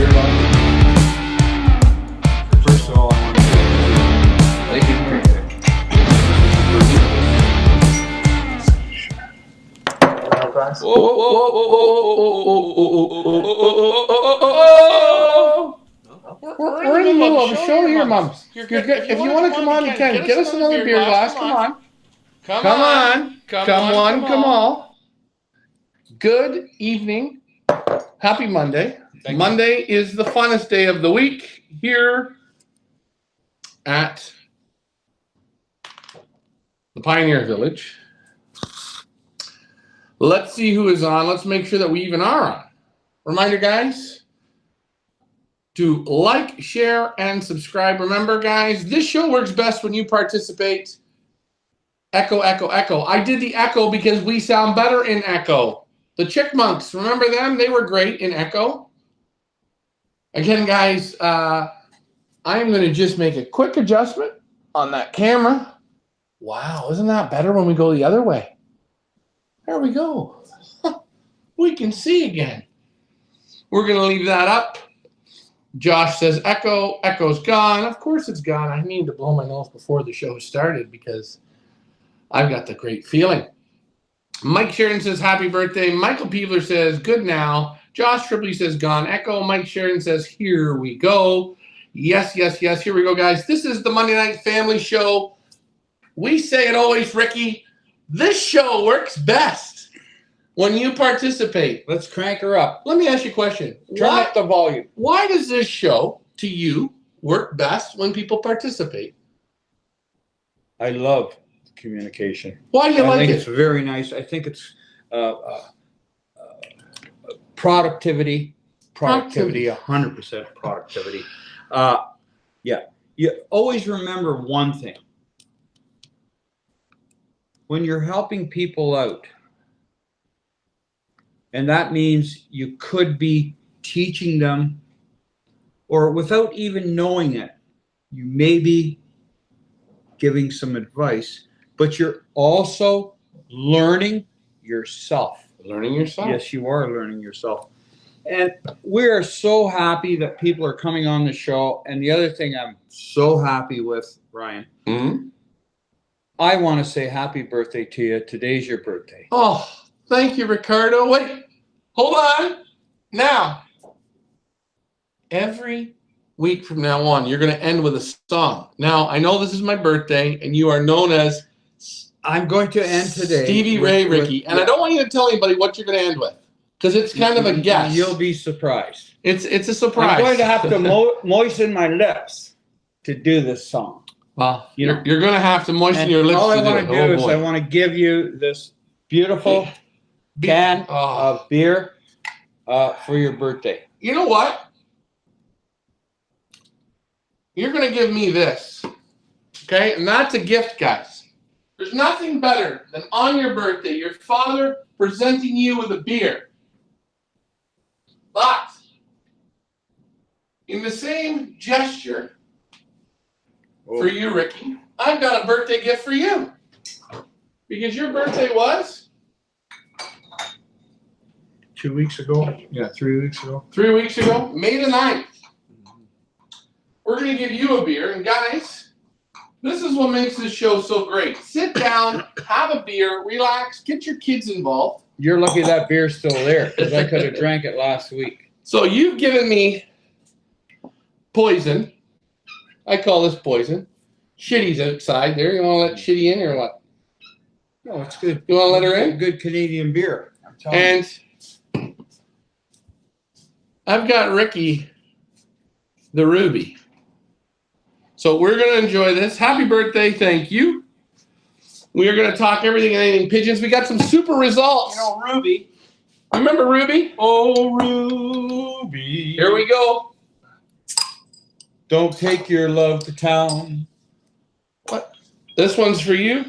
beer box. First of all, I want to say thank you. Whoa, whoa, whoa. We're in the middle of a show here, Mums. If you want to come on, you can. Get us another beer glass. Come on. Come on. Good evening. Happy Monday. Monday is the funnest day of the week here at the Pioneer Village. Let's see who is on. Let's make sure that we even are on. Reminder, guys, to like, share, and subscribe. Remember, guys, this show works best when you participate. Echo, echo, echo. I did the echo because we sound better in echo. The Chickmunks, remember them? They were great in echo. Again, guys, I am going to just make a quick adjustment on that camera. Wow, isn't that better when we go the other way? There we go. We can see again. We're going to leave that up. Josh says echo. Echo's gone. Of course it's gone. I need to blow my nose before the show started because I've got the great feeling. Mike Sheridan says happy birthday. Michael Peebler says good now. Josh Tripley says gone. Echo. Mike Sheridan says here we go. Yes, yes, yes. Here we go, guys. This is the Monday Night Family Show. We say it always, Ricky. This show works best when you participate. Let's crank her up. Let me ask you a question. Turn up the volume. Why does this show, to you, work best when people participate? I love communication. Why do you like I think it? it's very nice. I think it's productivity. 100% productivity. Yeah. You always remember one thing. When you're helping people out, and that means you could be teaching them, or without even knowing it, you may be giving some advice, but you're also learning yourself. Learning yourself. Yes, you are learning yourself. And we are so happy that people are coming on the show. And the other thing I'm so happy with, Ryan, I want to say happy birthday to you. Today's your birthday. Oh, thank you, Ricardo. Wait, hold on. Now, every week from now on, you're going to end with a song. Now, I know this is my birthday, and you are known as I'm going to end today. Stevie Ray Ricky. And I don't want you to tell anybody what you're going to end with, because it's kind of a guess. You'll be surprised. It's a surprise. I'm going to have to moisten my lips to do this song. Well, you're going to have to moisten your lips. All I to want to do is I want to give you this beautiful can of beer for your birthday. You know what? You're going to give me this. Okay? And that's a gift, guys. There's nothing better than on your birthday, your father presenting you with a beer. But in the same gesture, for you, Ricky, I've got a birthday gift for you. Because your birthday was? 2 weeks ago? Yeah, 3 weeks ago. 3 weeks ago, May the 9th. We're going to give you a beer. And guys, this is what makes this show so great. Sit down, have a beer, relax, get your kids involved. You're lucky that beer's still there, because I could have drank it last week. So you've given me poison. I call this poison. Shitty's outside there. You want to let Shitty in or what? No, it's good. You want to let her in? Good Canadian beer. I'm telling you. And I've got Ricky the Ruby. So we're going to enjoy this. Happy birthday. Thank you. We are going to talk everything and anything pigeons. We got some super results. You know, Ruby. Remember Ruby? Oh, Ruby. Here we go. Don't take your love to town. What? This one's for you.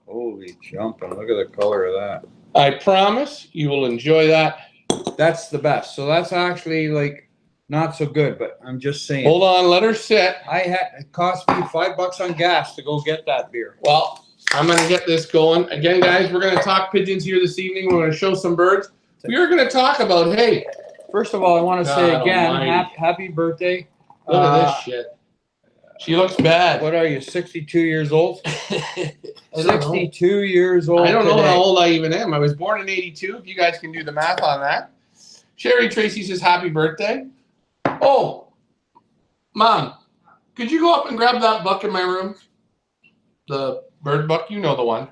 Holy jumping. Look at the color of that. I promise you will enjoy that. That's the best. So that's actually like not so good, but I'm just saying. Hold on, let her sit. It cost me $5 on gas to go get that beer. Well, I'm going to get this going. Again, guys, we're going to talk pigeons here this evening. We're going to show some birds. We are going to talk about, hey, First of all, I want to say God again, almighty. happy birthday. Look at this shit. She looks bad. What are you, 62 years old? I don't know. 62 years old I don't know today. how old I even am. I was born in 82. If you guys can do the math on that. Sherry Tracy says happy birthday. Oh, Mom, could you go up and grab that book in my room? The bird book, you know the one.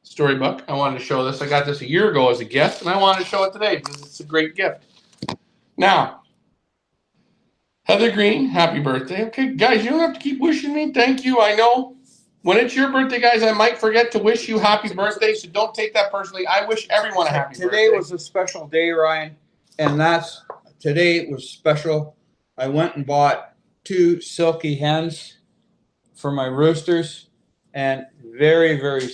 Storybook. I wanted to show this. I got this a year ago as a gift, and I wanted to show it today because it's a great gift. Now, Heather Green, happy birthday. Okay, guys, you don't have to keep wishing me. Thank you. I know when it's your birthday, guys, I might forget to wish you happy birthday, so don't take that personally. I wish everyone a happy birthday. Today was a special day, Ryan, and today was special. I went and bought 2 silky hens for my roosters, and very, very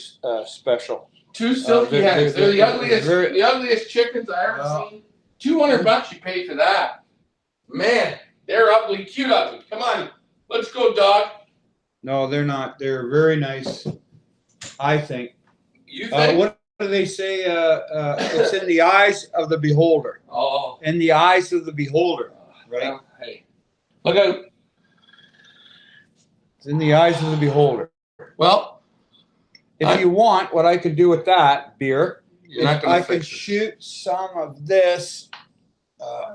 special. 2 silky hens. They're the ugliest chickens I ever seen. $200 you paid for that. Man, they're ugly, cute ugly. Come on, let's go, dog. No, they're not. They're very nice, I think. You think? What do they say? It's in the eyes of the beholder. Oh. In the eyes of the beholder, right? Well, hey, look out. It's in the eyes of the beholder. Well, If you want, what I could do with that beer, you're not is going I to could fix it. shoot some of this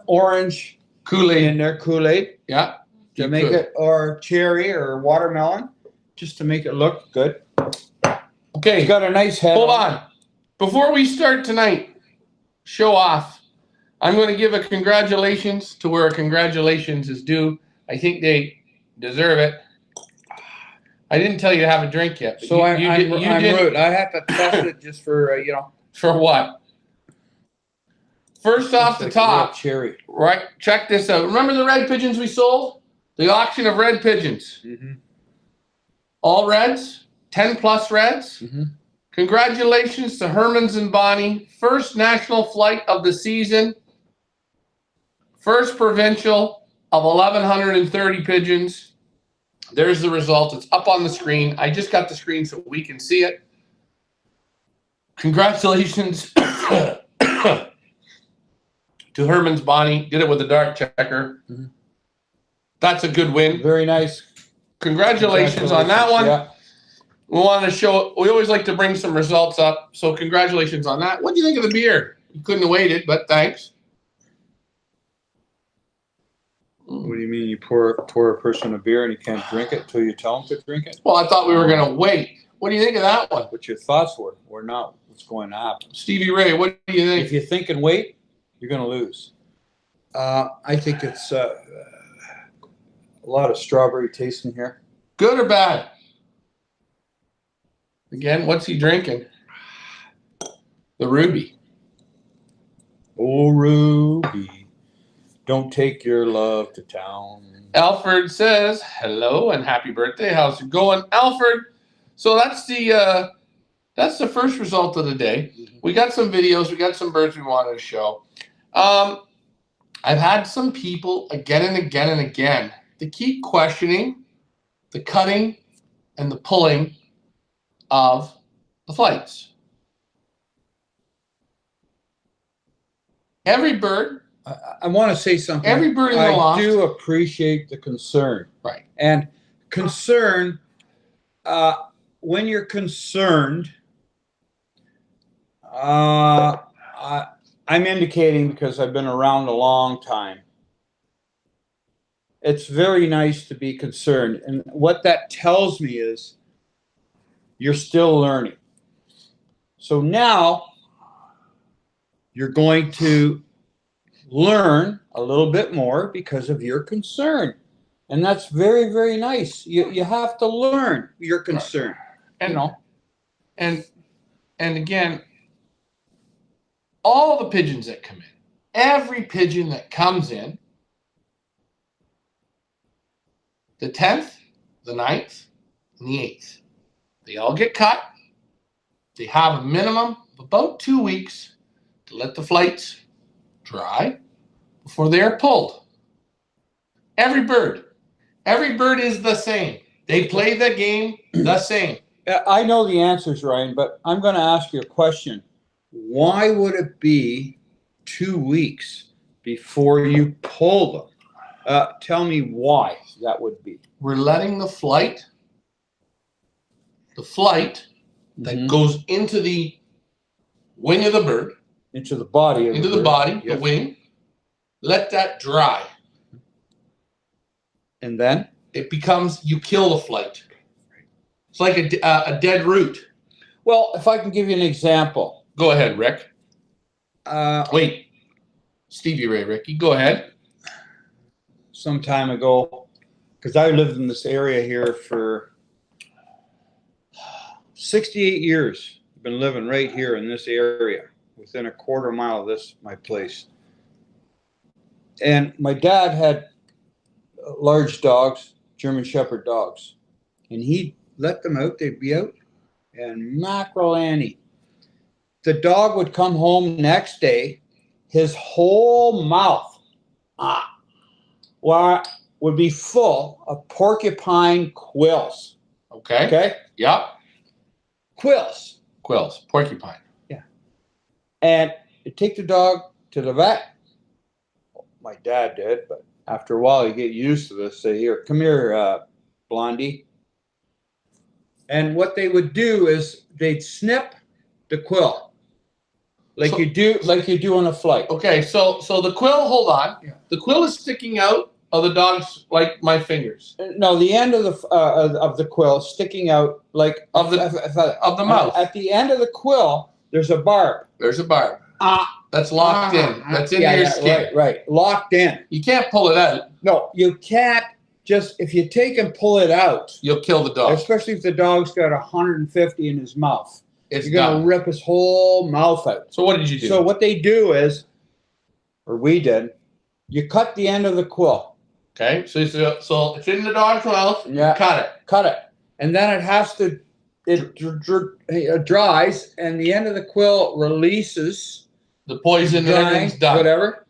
orange Kool-Aid. in there, Kool-Aid, Yeah. to you make could. it, or cherry or watermelon, just to make it look good. Okay. It's got a nice head. Hold on. Before we start tonight, show off, I'm going to give a congratulations to where a congratulations is due. I think they deserve it. I didn't tell you to have a drink yet. But So I'm did. rude. I have to test it just for, For what? First off the like top, real cherry. right? Check this out. Remember the red pigeons we sold? The auction of red pigeons. Mm-hmm. All reds, 10 plus reds. Mm-hmm. Congratulations to Hermans and Bonnie. First national flight of the season. First provincial of 1,130 pigeons. There's the result. It's up on the screen. I just got the screen so we can see it. Congratulations to Herman's Bonnie. Did it with a dark checker. Mhm. That's a good win. Very nice. Congratulations on that one. Yeah. We wanted to show, we always like to bring some results up. So congratulations on that. What do you think of the beer? You couldn't have waited, but thanks. What do you mean you pour a person a beer and you can't drink it until you tell them to drink it? Well, I thought we were going to wait. What do you think of that one? What your thoughts were not what's going to happen. Stevie Ray, what do you think? If you think and wait, you're going to lose. I think it's a lot of strawberry taste in here. Good or bad? Again, what's he drinking? The Ruby. Oh, Ruby, don't take your love to town. Alfred says, hello and happy birthday. How's it going, Alfred? So that's the first result of the day. We got some videos. We got some birds we wanted to show. I've had some people again and again and again to keep questioning the cutting and the pulling of the flights. Every bird, I want to say something. every bird in the I loft. do appreciate the concern. Right. And concern, when you're concerned, I'm indicating because I've been around a long time. It's very nice to be concerned. And what that tells me is you're still learning. So now you're going to learn a little bit more because of your concern. And that's very, very nice. You have to learn your concern. And and again, all the pigeons that come in, every pigeon that comes in, the 10th, the 9th, and the 8th, they all get cut. They have a minimum of about 2 weeks to let the flights dry before they are pulled. Every bird is the same. They play the game the same. I know the answers, Ryan, but I'm going to ask you a question. Why would it be 2 weeks before you pull them. Tell me why that would be. We're letting the flight that Mhm. goes into the wing of the bird, Into the body of into the bird. body, the Yep. wing, let that dry. And then? It becomes, you kill the flight. It's like a dead root. Well, if I can give you an example. Go ahead, Rick. Wait. Stevie Ray, Ricky, go ahead. Some time ago, because I lived in this area here for 68 years. I've been living right here in this area, within a quarter mile of my place. And my dad had large dogs, German Shepherd dogs, and he'd let them out. They'd be out, and mackerel Annie. The dog would come home next day, his whole mouth would be full of porcupine quills. Okay. Okay? Yep. Quills. Quills. Porcupine. And you take the dog to the vet. My dad did, but after a while you get used to this. Say, here, come here, Blondie. And what they would do is they'd snip the quill. Like you do on a flight. Okay, so the quill, hold on. Yeah. The quill is sticking out of the dog's, like my fingers. No, the end of the quill sticking out like Of the mouth. At the end of the quill, there's a barb. There's a barb. That's locked in. That's in your skin. Right, locked in. You can't pull it out. No, you can't just, if you take and pull it out, You'll kill the dog. especially if the dog's got 150 in his mouth, It's you're going done. to rip his whole mouth out. So what did you do? So what they do is, or we did, you cut the end of the quill. okay, so it's in the dog's mouth. Yeah. Cut it. And then it has to, it dries, and the end of the quill releases, The poison and drying, everything's done. whatever.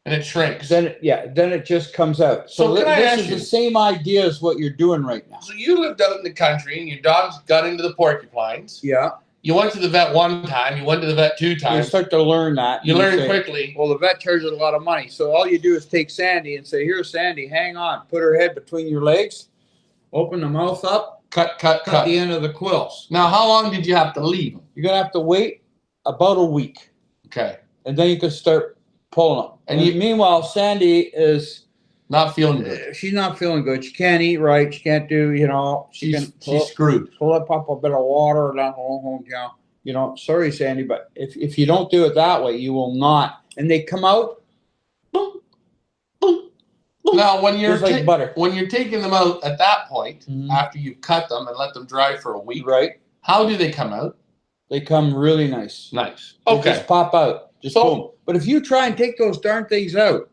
And it shrinks. Then it just comes out. So can I this ask is you- the same idea as what you're doing right now. So you lived out in the country and your dogs got into the porcupines. Yeah, You went to the vet one time. You went to the vet 2 you times. start to learn that. You and learn say, quickly. well, the vet charges a lot of money, so all you do is take Sandy and say, "Here, Sandy, hang on. Put her head between your legs, open the mouth up, Cut. cut the end of the quills." Now, how long did you have to leave them? You're gonna have to wait about a week, Okay. and then you can start pulling them. And And meanwhile, Sandy is Not feeling good. she's not feeling good. She can't eat right. She can't do, she can She's screwed. pull up a bit of water down home, sorry, Sandy, but if you don't do it that way, you will not. And they come out Boom, boom, boom. Now, when you're just like butter, when you're taking them out at that point, Mhm. after you've cut them and let them dry for a week, right? how do they come out? They come really nice. Nice. They Okay. just pop out. Just So- boom. But if you try and take those darn things out,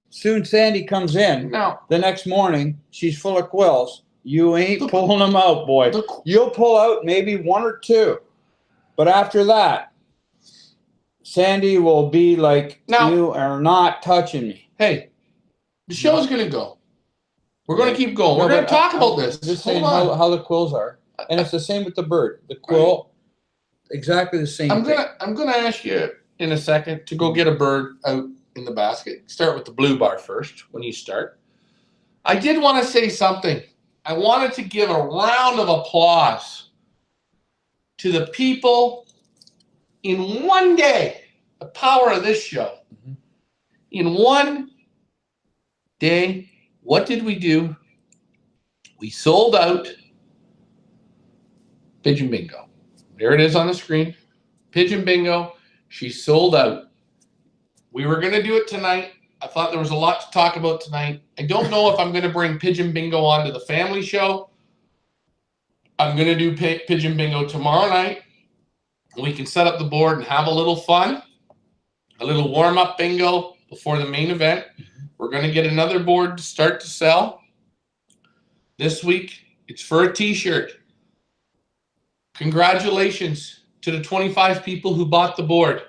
soon Sandy comes in. Now, The next morning, she's full of quills. You ain't pulling them out, boy. the, You'll pull out maybe one or two. But after that, Sandy will be like, Now- you are not touching me. hey, the show's gonna go. We're gonna keep going. We're No, gonna but talk I- about this. I'm just Hold saying on. how the quills are. And it's the same with the bird. The quill, exactly the same thing. I'm gonna ask you in a second to go get a bird out in the basket. Start with the blue bar first when you start. I did want to say something. I wanted to give a round of applause to the people in one day. The power of this show. Mhm. In one day, what did we do? We sold out Pigeon Bingo. There it is on the screen. Pigeon Bingo. She sold out. We were going to do it tonight. I thought there was a lot to talk about tonight. I don't know if I'm going to bring Pigeon Bingo onto the family show. I'm going to do Pigeon Bingo tomorrow night. We can set up the board and have a little fun. A little warm-up bingo before the main event. We're going to get another board to start to sell. This week, it's for a t-shirt. Congratulations to the 25 people who bought the board.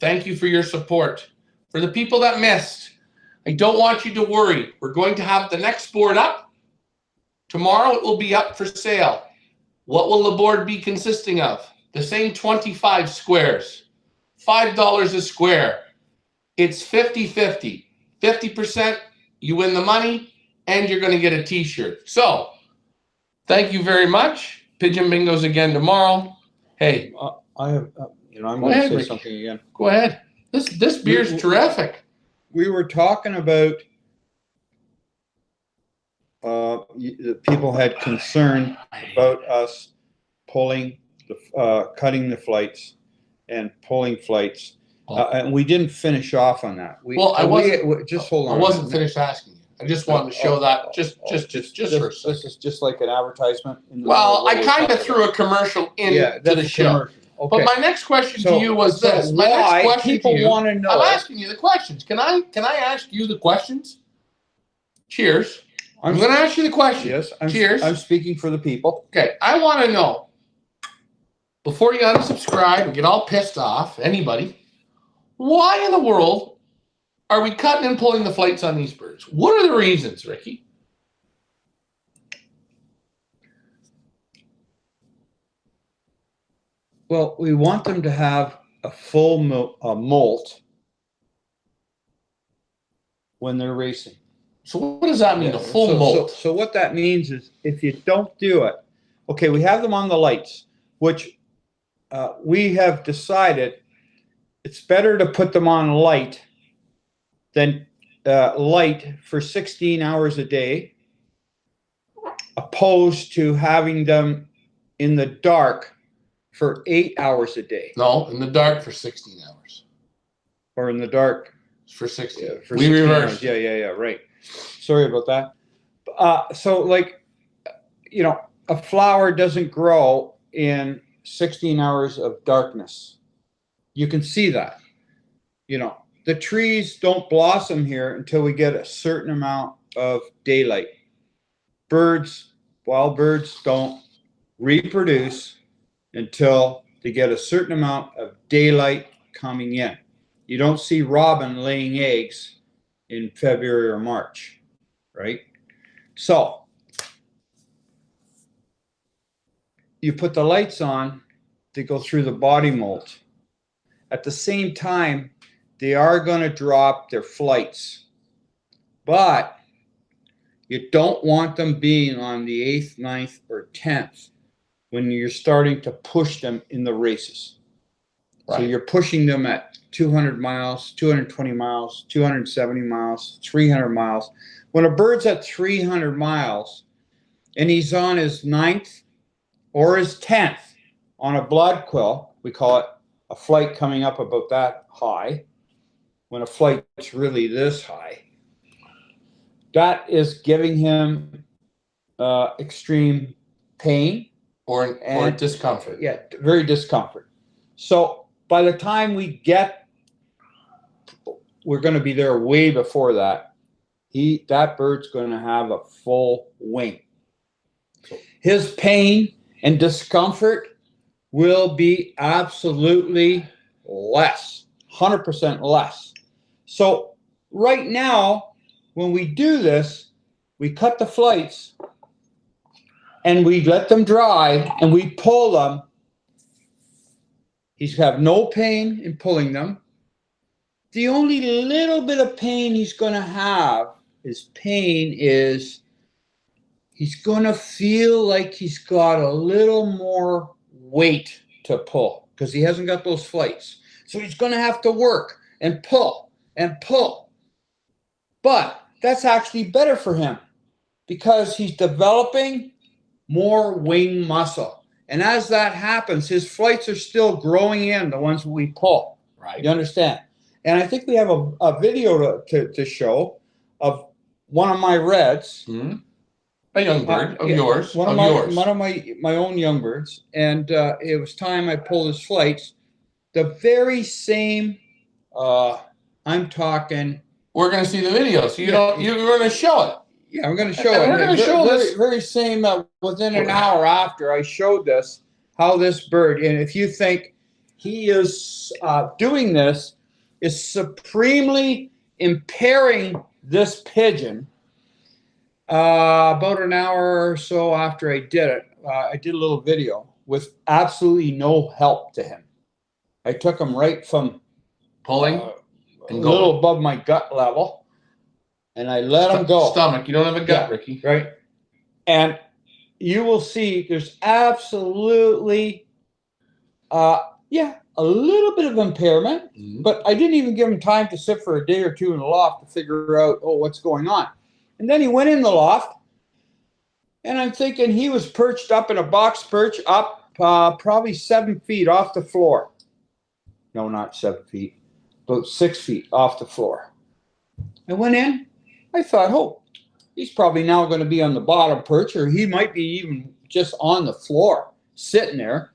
Thank you for your support. For the people that missed, I don't want you to worry. We're going to have the next board up. Tomorrow it will be up for sale. What will the board be consisting of? The same 25 squares. $5 a square. it's 50-50. 50%, you win the money, and you're going to get a t-shirt. So, thank you very much. Pigeon Bingo's again tomorrow. Hey, I have, I'm Go going to ahead, say Ricky. something again. go ahead. This beer's terrific. We were talking about, the people had concern about us pulling, cutting the flights and pulling flights. And we didn't finish off on that. Well, I wasn't- Just hold on. I wasn't finished asking you. I just wanted to show that just for a second. This is just like an advertisement. in the Well, middle of I what we're kind of talking threw about. a commercial into that's the a show. commercial. But Okay. my next question to you was so this. My why next question people to you. want to know? I'm asking you the questions. Can I ask you the questions? Cheers. I'm going to ask you the question. Yes. Cheers. I'm speaking for the people. Okay. I want to know, before you unsubscribe and get all pissed off, anybody, why in the world are we cutting and pulling the flights on these birds? What are the reasons, Ricky? Well, we want them to have a full molt when they're racing. So what does that mean, a full so, molt? So what that means is if you don't do it, okay, we have them on the lights, which we have decided it's better to put them on light than light for 16 hours a day, opposed to having them in the dark for 8 hours a day. No, in the dark for 16 hours. Or in the dark For 16. Yeah, for we 16 reversed. hours. Yeah, right. Sorry about that. So like, a flower doesn't grow in 16 hours of darkness. You can see that. The trees don't blossom here until we get a certain amount of daylight. Wild birds don't reproduce until they get a certain amount of daylight coming in. You don't see robin laying eggs in February or March, right? So you put the lights on, they go through the body molt. At the same time, they are going to drop their flights, but you don't want them being on the 8th, 9th, or 10th when you're starting to push them in the races. Right. So you're pushing them at 200 miles, 220 miles, 270 miles, 300 miles. When a bird's at 300 miles and he's on his 9th or his 10th on a blood quill, we call it a flight coming up about that high. When a flight's really this high, that is giving him extreme pain or discomfort. Yeah, very discomfort. So by the time we're going to be there way before that. That bird's going to have a full wing. His pain and discomfort will be absolutely less, 100% less. So right now, when we do this, we cut the flights and we let them dry and we pull them. He's have no pain in pulling them. The only little bit of pain he's going to have, his pain is he's going to feel like he's got a little more weight to pull because he hasn't got those flights. So he's going to have to work and pull and pull. But that's actually better for him because he's developing more wing muscle. And as that happens, his flights are still growing in, the ones we pull. Right. You understand? And I think we have a video to show of one of my reds. Mm-hmm. A young bird of yeah, yours. One of my own young birds. And it was time I pulled his flights. The very same, I'm talking. We're going to see the video. So you're going to show it. Yeah, I'm going to show And it. we're going to show this. Very same, within an hour after I showed this, how this bird, and if you think he is doing this, is supremely impairing this pigeon. About an hour or so after I did it, I did a little video with absolutely no help to him. I took him right from Pulling? a And go. little above my gut level, and I let him go. Stomach. You don't have a gut, Yeah. Ricky. Right? And you will see there's absolutely, a little bit of impairment, Mhm. but I didn't even give him time to sit for a day or two in the loft to figure out, what's going on. And then he went in the loft, and I'm thinking he was perched up in a box perch up probably 7 feet off the floor. No, not 7 feet, about 6 feet off the floor. I went in. I thought, he's probably now going to be on the bottom perch, or he might be even just on the floor, sitting there.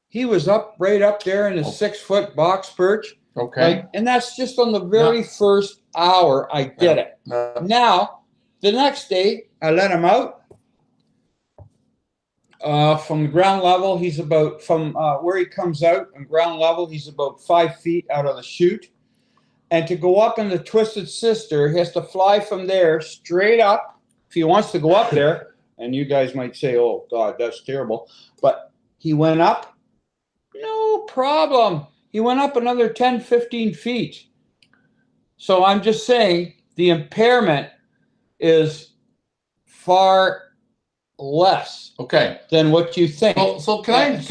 He was right up there in a 6-foot box perch. Okay. And that's just on the very first hour I did it. Now, the next day, I let him out. From the ground level, he's about, from where he comes out on ground level, he's about 5 feet out of the chute. And to go up in the Twisted Sister, he has to fly from there straight up. If he wants to go up there, and you guys might say, oh, God, that's terrible. But he went up, no problem. He went up another 10, 15 feet. So I'm just saying the impairment is far less Okay. than what you think. So can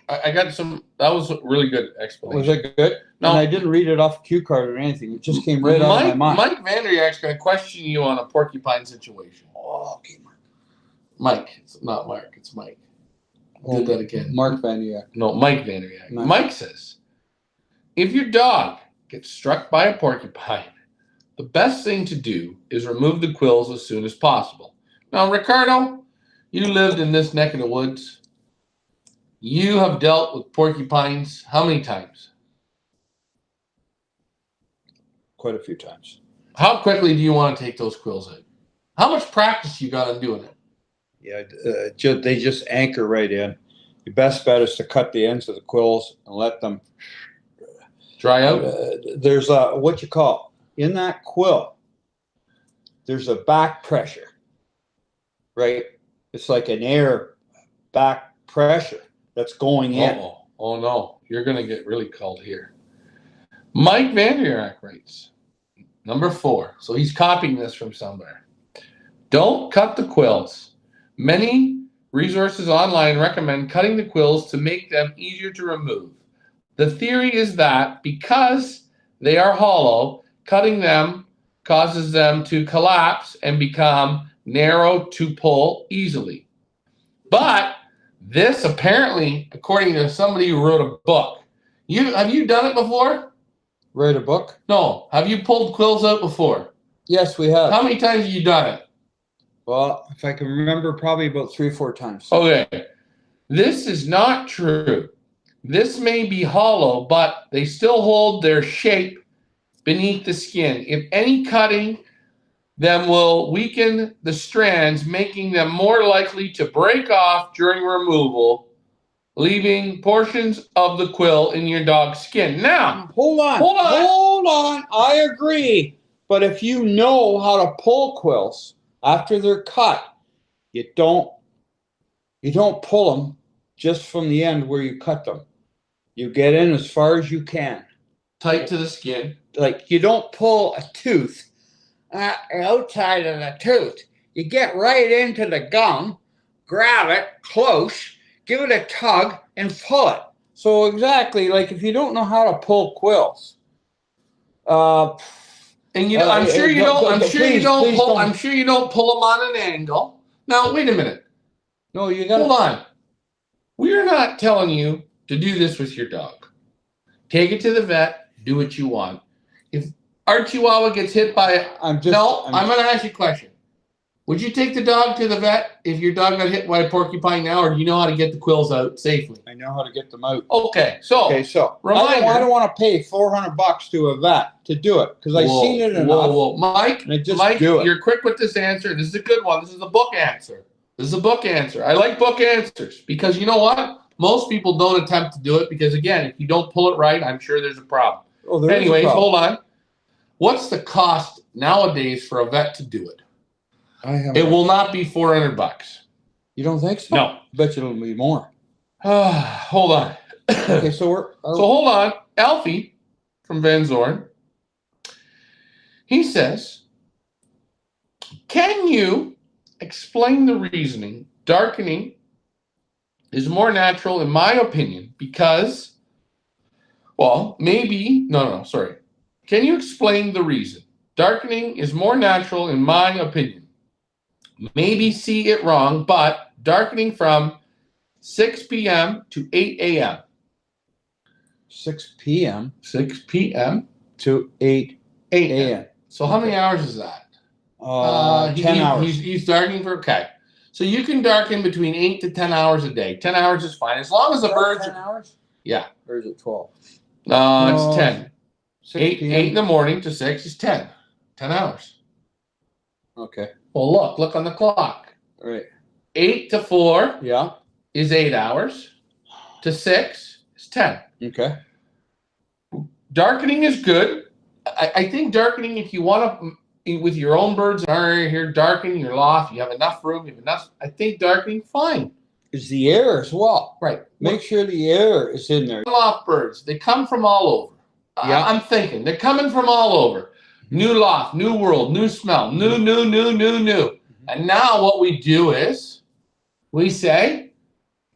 I got some, that was a really good explanation. Was it good? No. And I didn't read it off a cue card or anything. It just came right out of my mind. Mike Vandriak's going to question you on a porcupine situation. Oh, okay, Mike. It's not Mark. It's Mike. Did that again. Mark Vandriak. No, Mike Vandriak. Mike. Mike says, if your dog gets struck by a porcupine, the best thing to do is remove the quills as soon as possible. Now, Ricardo, you lived in this neck of the woods. You have dealt with porcupines how many times? Quite a few times. How quickly do you want to take those quills out? How much practice you got on doing it? Yeah, they just anchor right in. Your best bet is to cut the ends of the quills and let them Dry out? There's what you call, in that quill, there's a back pressure, right? It's like an air back pressure that's going in. Oh no, you're going to get really called here. Mike Vandriak writes, number 4. So he's copying this from somewhere. Don't cut the quills. Many resources online recommend cutting the quills to make them easier to remove. The theory is that because they are hollow, cutting them causes them to collapse and become narrow to pull easily. But this apparently, according to somebody who wrote a book, have you done it before? Write a book? No. Have you pulled quills out before? Yes, we have. How many times have you done it? Well, if I can remember, probably about 3 or 4 times. Okay. This is not true. This may be hollow, but they still hold their shape beneath the skin. If any cutting them will weaken the strands, making them more likely to break off during removal, leaving portions of the quill in your dog's skin. Now, Hold on. I agree. But if you know how to pull quills after they're cut, you don't pull them just from the end where you cut them. You get in as far as you can. tight to the skin. Like, you don't pull a tooth outside of the tooth. You get right into the gum, grab it close, give it a tug, and pull it. So exactly, like if you don't know how to pull quills, And I'm sure you don't. I'm sure you don't please pull. don't. I'm sure you don't pull them on an angle. Now, wait a minute. No, you got. Hold on. We are not telling you to do this with your dog. Take it to the vet. Do what you want. If our Chihuahua gets hit by I'm going to ask you a question. Would you take the dog to the vet if your dog got hit by a porcupine now, or do you know how to get the quills out safely? I know how to get them out. Okay, so reminder. I don't want to pay $400 to a vet to do it because I've seen it enough. Whoa. Mike, you're quick with this answer. This is a good one. This is a book answer. I like book answers because you know what? Most people don't attempt to do it because, again, if you don't pull it right, I'm sure there's a problem. Anyways, hold on. What's the cost nowadays for a vet to do it? It will not be $400. You don't think so? No. I bet you it'll be more. Hold on. Okay, so hold on. Alfie from Van Zorn. He says, can you explain the reasoning darkening is more natural in my opinion because, well, maybe, sorry. Can you explain the reason? Darkening is more natural in my opinion. Maybe see it wrong, but darkening from 6 p.m. to 8 a.m. 6 p.m. 6 p.m. to 8 a.m. So how many hours is that? 10 hours. He's darkening for, okay. So you can darken between 8 to 10 hours a day. 10 hours is fine. As long as the birds... 10 hours? Yeah. Or is it 12? It's 10. 6 p.m. 8 in the morning to 6 is 10. 10 hours. Okay. Well, look on the clock. All right. 8 to 4 Yeah. is 8 hours. To 6 is 10. Okay. Darkening is good. I think darkening, if you want to, with your own birds in our area here, darken your loft, you have enough room, you have enough, I think darkening, fine. Is the air as well. Right. Make sure the air is in there. Loft birds, they come from all over. Yeah. I'm thinking, they're coming from all over. New loft, new world, new smell, new. And now what we do is, we say,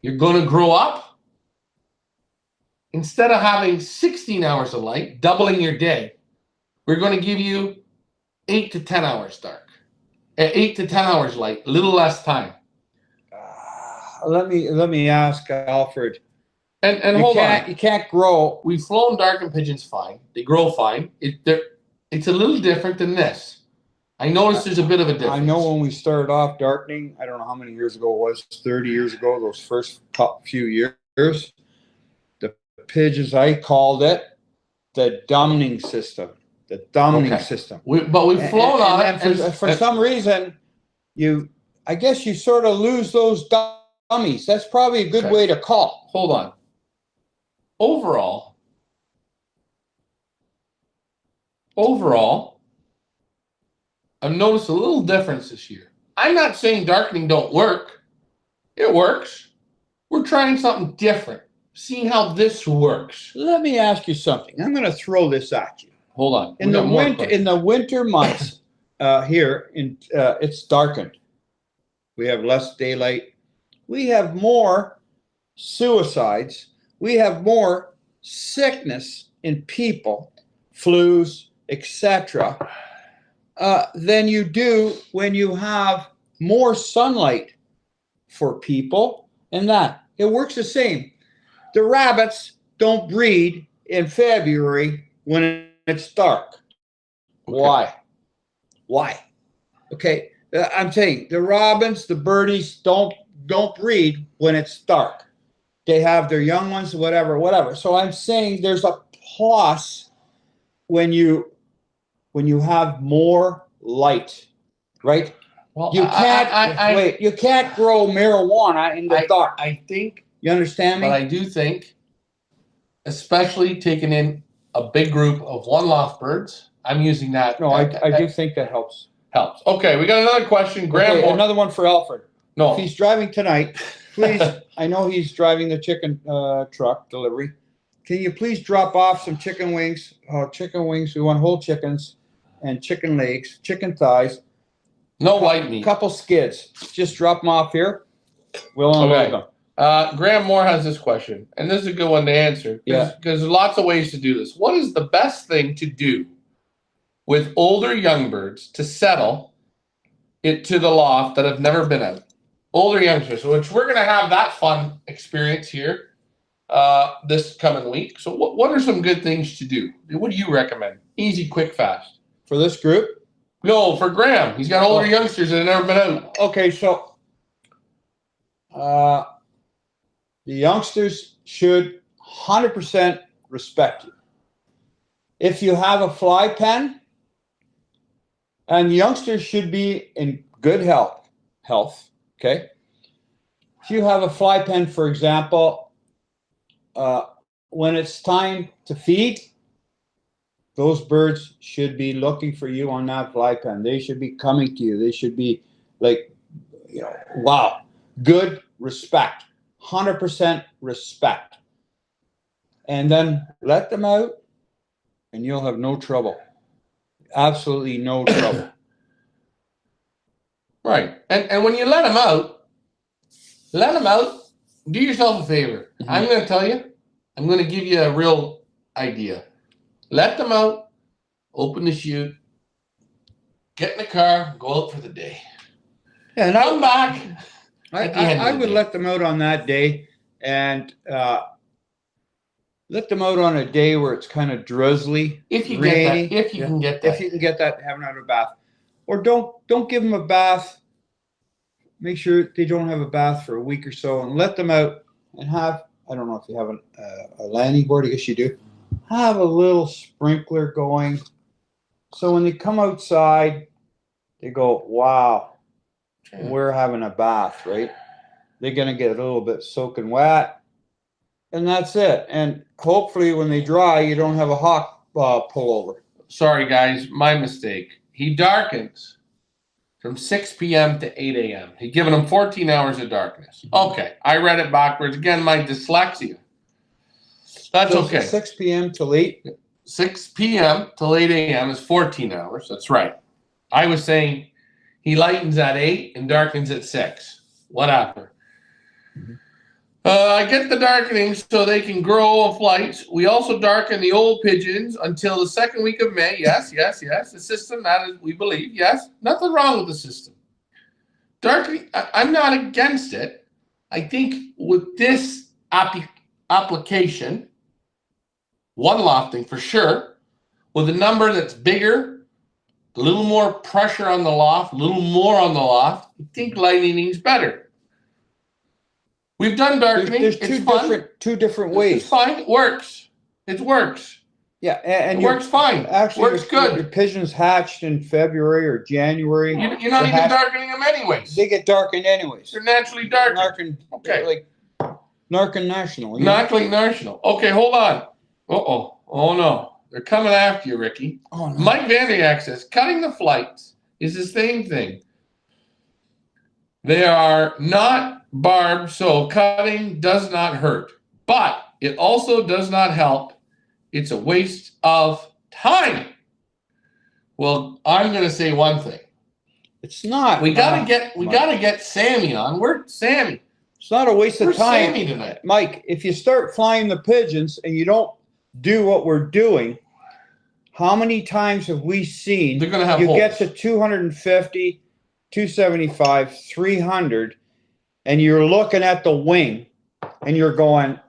you're going to grow up. Instead of having 16 hours of light, doubling your day, we're going to give you 8 to 10 hours dark. 8 to 10 hours light, a little less time. Let me ask Alfred. And hold on. You can't grow. We've flown darkened pigeons fine. They grow fine. It's a little different than this. I noticed there's a bit of a difference. I know when we started off darkening, I don't know how many years ago it was, 30 years ago, those first few years, the pigeons, I called it the dumbing system. The dumbing system. But we've flown on it. And for some reason, I guess you sort of lose those dummies. That's probably a good way to call. Hold on. Overall, I've noticed a little difference this year. I'm not saying darkening don't work. It works. We're trying something different. Seeing how this works. Let me ask you something. I'm going to throw this at you. Hold on. In the winter months, here it's darkened. We have less daylight. We have more suicides. We have more sickness in people, flus, etc., than you do when you have more sunlight for people. And that it works the same. The rabbits don't breed in February when it's dark. Okay. Why? Okay, I'm saying the robins, the birdies don't breed when it's dark. They have their young ones, whatever. So I'm saying there's a plus when you have more light, right? Well, You can't you can't grow marijuana in the dark. I think, You understand me? but I do think, especially taking in a big group of one loft birds, I'm using that. No, I do think that helps. Helps. Okay, we got another question. Graham, Okay, another one for Alfred. no, If he's driving tonight, please, I know he's driving the chicken truck delivery. Can you please drop off some chicken wings? We want whole chickens and chicken legs, chicken thighs. no white meat. Couple skids. Just drop them off here. We'll unload Okay. them. Graham Moore has this question, and this is a good one to answer. Yeah. Because there's lots of ways to do this. What is the best thing to do with older young birds to settle it to the loft that have never been out? Older youngsters, which we're going to have that fun experience here this coming week. So what are some good things to do? What do you recommend? Easy, quick, fast. For this group? No, for Graham. He's got older youngsters that have never been out. Okay, so the youngsters should 100% respect you. If you have a fly pen, and youngsters should be in good health, okay? If you have a fly pen, for example, when it's time to feed, those birds should be looking for you on that fly pen. They should be coming to you. They should be like, wow, good respect, 100% respect. And then let them out, and you'll have no trouble. Absolutely no trouble. Right. And when you let them out, do yourself a favor. Mhm. I'm going to tell you, I'm going to give you a real idea. Let them out, open the chute, get in the car, go out for the day. And Come back. I at the end of the would day. let them out on that day, and let them out on a day where it's kind of drizzly, If you rainy. get that, if you Yeah. can get that. If you can get that, have them out of a bath, or don't give them a bath. Make sure they don't have a bath for a week or so, and let them out and have. I don't know if you have a landing board. I guess you do. Have a little sprinkler going, so when they come outside, they go, "Wow, we're having a bath," right? They're gonna get a little bit soaking wet, and that's it. And hopefully, when they dry, you don't have a hawk pullover. Sorry, guys, my mistake. He darkens from 6 p.m. to 8 a.m. He's giving them 14 hours of darkness. Okay, I read it backwards. Again, my dyslexia. That's So okay. 6 p.m. till 8. 6 p.m. till 8 a.m. is 14 hours. That's right. I was saying he lightens at 8 and darkens at 6. Whatever. I get the darkening so they can grow flights. We also darken the old pigeons until the second week of May. Yes. The system, that is, we believe. Yes. Nothing wrong with the system. Darkening, I'm not against it. I think with this application, one lofting for sure, with a number that's bigger, a little more pressure on the loft, a little more on the loft, I think lightning's better. We've done darkening. There's it's fun. two different ways. It's fine. It works. It works. Yeah, and It works fine. Actually, Works your good. pigeons hatched in February or January. You're not They even hatch- darkening them anyways. They get darkened anyways. They're naturally darkened. Narcan, Okay. like Narcan National. You know? Not like national. Okay, hold on. Uh-oh. Oh, no. They're coming after you, Ricky. Oh, no. Mike Vanderyak says, cutting the flights is the same thing. They are not barbed, so cutting does not hurt. But it also does not help. It's a waste of time. Well, I'm going to say one thing. It's not. We gotta get Sammy on. Where's Sammy? It's not a waste of Where's time, Sammy tonight? Mike. If you start flying the pigeons and you don't do what we're doing, how many times have we seen They're gonna have you holes. get to 250, 275, 300, and you're looking at the wing, and you're going,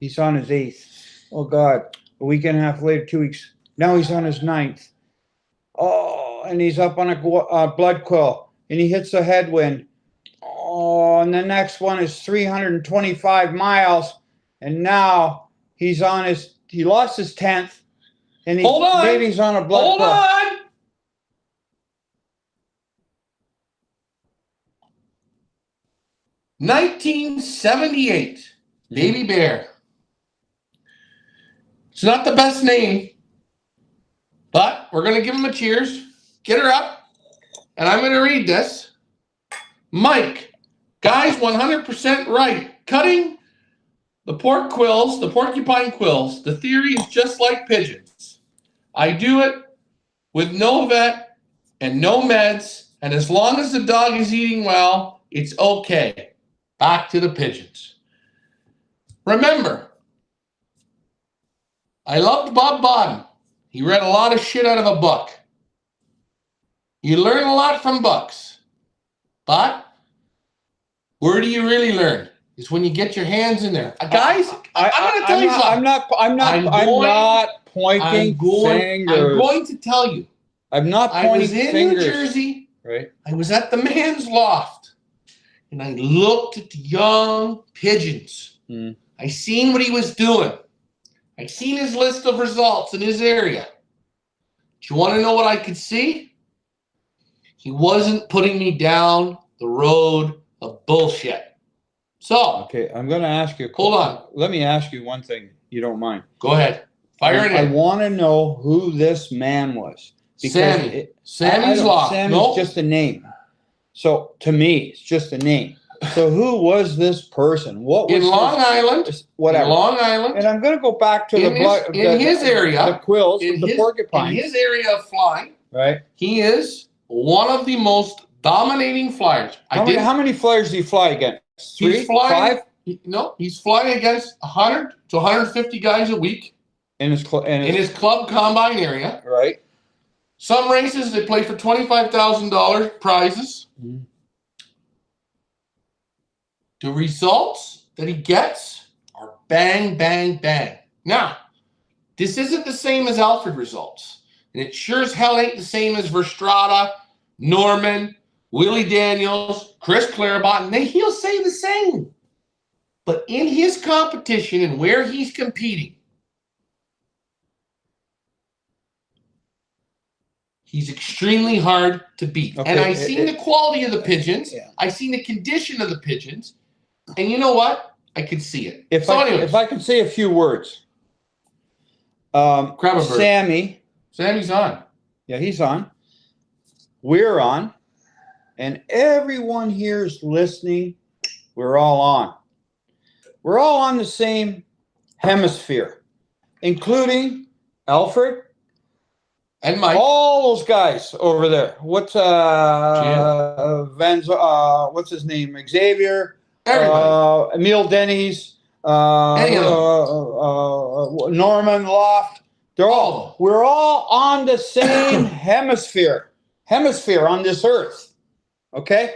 he's on his 8th. Oh God, a week and a half later, 2 weeks. Now he's on his 9th. Oh, and he's up on a blood quill, and he hits a headwind. Oh, and the next one is 325 miles, and now he lost his 10th, and Hold on. maybe he's on a blood Hold quill. on. $1978, Baby Bear. It's not the best name, but we're going to give him a cheers. Get her up, and I'm going to read this. Mike, guys, 100% right. Cutting the porcupine quills, the theory is just like pigeons. I do it with no vet and no meds, and as long as the dog is eating well, it's okay. Back to the pigeons. Remember, I loved Bob Bodden. He read a lot of shit out of a book. You learn a lot from books. But where do you really learn? Is when you get your hands in there. Guys, I'm going to tell you something. I'm not pointing fingers. I'm going to tell you. I'm not I pointing was in fingers. New Jersey. Right. I was at the man's loft, and I looked at the young pigeons. Hmm. I seen what he was doing. I seen his list of results in his area. Do you want to know what I could see? He wasn't putting me down the road of bullshit. So, Okay, I'm going to ask you. hold on. Let me ask you one thing. You don't mind? Go ahead. Fire it I in. want to know who this man was. Sammy. I Sammy's don't- loft. Sammy's Nope. just a name. So to me, it's just a name. So who was this person? What was In Long Island. whatever? In Long Island. And I'm going to go back to In his area, the quills, in the his, porcupine, in his area of flying, right? he is one of the most dominating flyers. How many flyers do you fly against? Three, He's flying, 5? No, he's flying against 100 to 150 guys a week In his club combine area. right. Some races they play for $25,000 prizes. Mhm. The results that he gets are bang, bang, bang. Now, this isn't the same as Alfred results. And it sure as hell ain't the same as Verstrada, Norman, Willie Daniels, Chris Clarabot, and he'll say the same. But in his competition and where he's competing, he's extremely hard to beat. Okay, And I've seen the quality of the pigeons. Yeah. I've seen the condition of the pigeons. And you know what? I could see it. If I can say a few words, Grab a bird. Sammy's on. Yeah, he's on. We're on, and everyone here is listening. We're all on. We're all on the same hemisphere, including Alfred and Mike. All those guys over there. What's what's his name? Xavier. Emil Denny's, Norman Loft. We're all on the same hemisphere on this earth. Okay?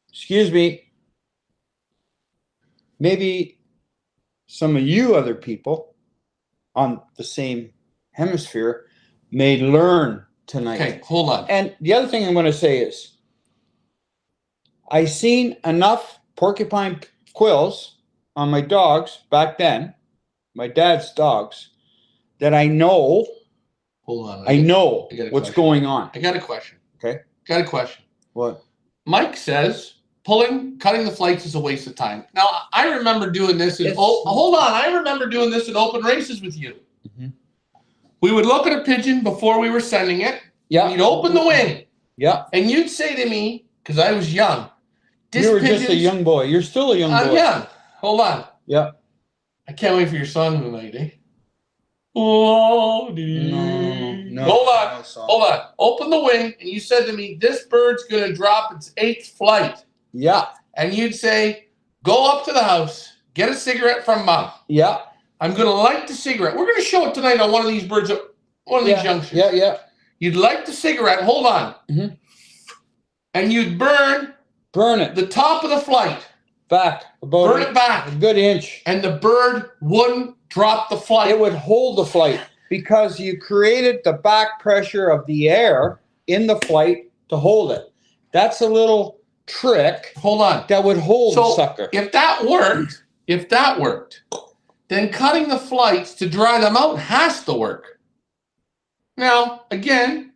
Excuse me. Maybe some of you other people on the same hemisphere may learn tonight. Okay, hold on. And the other thing I'm going to say is, I seen enough porcupine quills on my dogs back then, my dad's dogs, that I know. Hold on. I know what's question. going on. I got a question. Okay. Got a question. What? Mike says cutting the flights is a waste of time. Now I remember doing this. Hold on. I remember doing this in open races with you. Mm-hmm. We would look at a pigeon before we were sending it. Yeah. You'd open the wing. Yeah. And you'd say to me, because I was young. You were just a young boy. You're still a young boy. I'm young. Hold on. Yeah. I can't wait for your song tonight, eh? Oh, no. Hold on. Open the wing, and you said to me, this bird's going to drop its 8th flight. Yeah. And you'd say, go up to the house, get a cigarette from Mom. Yeah. I'm going to light the cigarette. We're going to show it tonight on one of these birds, one of these youngsters. Yeah, yeah. You'd light the cigarette. Hold on. Mm-hmm. And you'd burn it. The top of the flight. Back. Burn it back. A good inch. And the bird wouldn't drop the flight. It would hold the flight because you created the back pressure of the air in the flight to hold it. That's a little trick. Hold on. That would hold the sucker. If that worked, then cutting the flights to dry them out has to work. Now, again,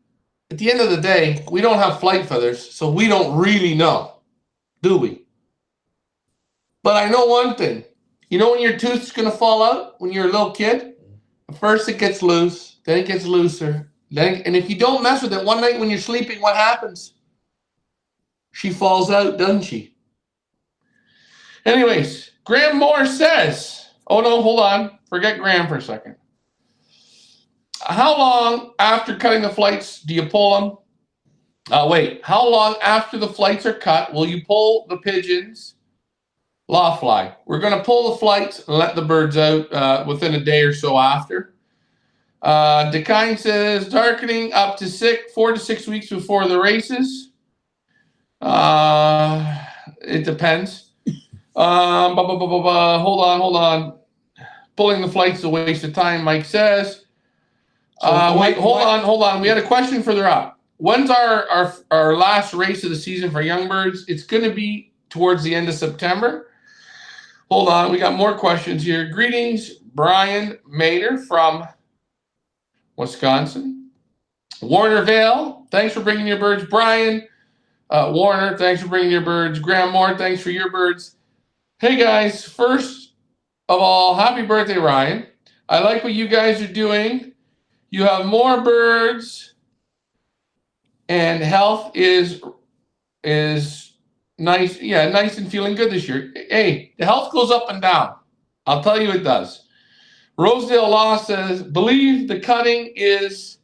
at the end of the day, we don't have flight feathers, so we don't really know, do we? But I know one thing. You know when your tooth's going to fall out when you're a little kid? First it gets loose, then it gets looser. And if you don't mess with it, one night when you're sleeping, what happens? She falls out, doesn't she? Anyways, Graham Moore says, oh no, hold on. Forget Graham for a second. How long after cutting the flights do you pull them? Wait, how long after the flights are cut will you pull the pigeons? Law fly. We're going to pull the flights and let the birds out within a day or so after. DeKine says darkening up to 4 to 6 weeks before the races. It depends. Hold on. Pulling the flights is a waste of time, Mike says. Wait, hold on. We had a question further up. When's our last race of the season for young birds? It's going to be towards the end of September. Hold on, we got more questions here. Greetings, Brian Mader from Wisconsin. Warner Vale, thanks for bringing your birds. Brian, Warner, thanks for bringing your birds. Graham Moore, thanks for your birds. Hey guys, first of all, happy birthday, Ryan. I like what you guys are doing. You have more birds and health is nice, yeah, nice and feeling good this year. Hey, the health goes up and down. I'll tell you it does. Rosedale Law says, believe the cutting is.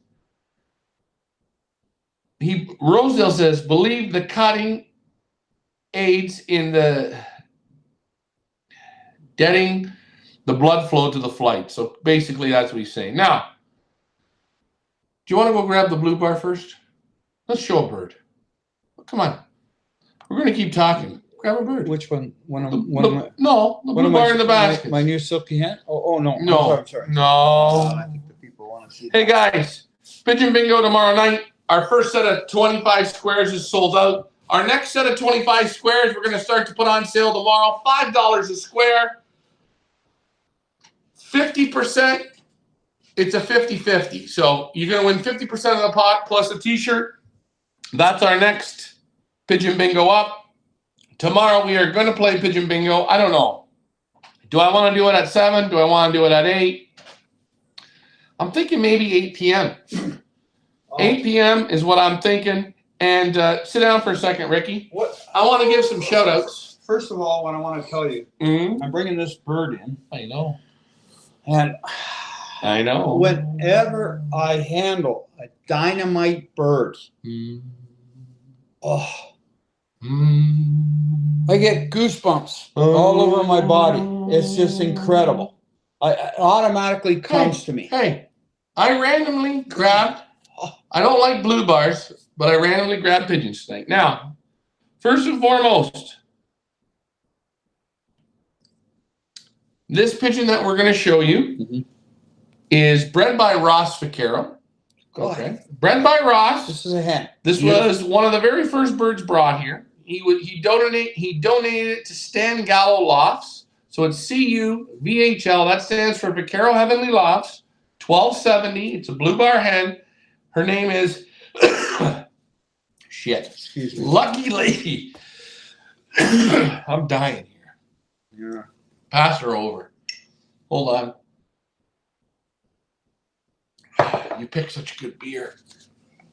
Rosedale says, believe the cutting aids in the getting the blood flow to the flight. So basically, that's what he's saying. Now, do you want to go grab the blue bar first? Let's show a bird. Come on. We're going to keep talking. Grab a bird. Which one? The blue bar in the basket. My new silky hen? Oh no. No. I'm sorry. No. I think the people want to see Hey, guys. Pigeon Bingo tomorrow night. Our first set of 25 squares is sold out. Our next set of 25 squares, we're going to start to put on sale tomorrow. $5 a square. 50%. It's a 50-50. So you're going to win 50% of the pot plus a t-shirt. That's our next Pigeon Bingo up. Tomorrow we are going to play Pigeon Bingo. I don't know. Do I want to do it at 7? Do I want to do it at 8? I'm thinking maybe 8 p.m. 8 p.m. is what I'm thinking. And sit down for a second, Ricky. What? I want to give some shout outs. First of all, what I want to tell you, I'm bringing this bird in. I know. And I know. whenever I handle a dynamite bird, oh, I get goosebumps all over my body. It's just incredible. It automatically comes to me. Hey, I randomly grabbed, I don't like blue bars, but I randomly grabbed pigeons tonight. Now, first and foremost, this pigeon that we're going to show you is bred by Ross Vaquero. Okay. Bred by Ross. This is a hen. This was one of the very first birds brought here. He donated it to Stan Gallo Lofts. So it's CUVHL. That stands for Vaquero Heavenly Lofts. 1270. It's a blue bar hen. Her name is shit. Excuse me. Lucky Lady. I'm dying here. Yeah. Pass her over. Hold on. You pick such good beer.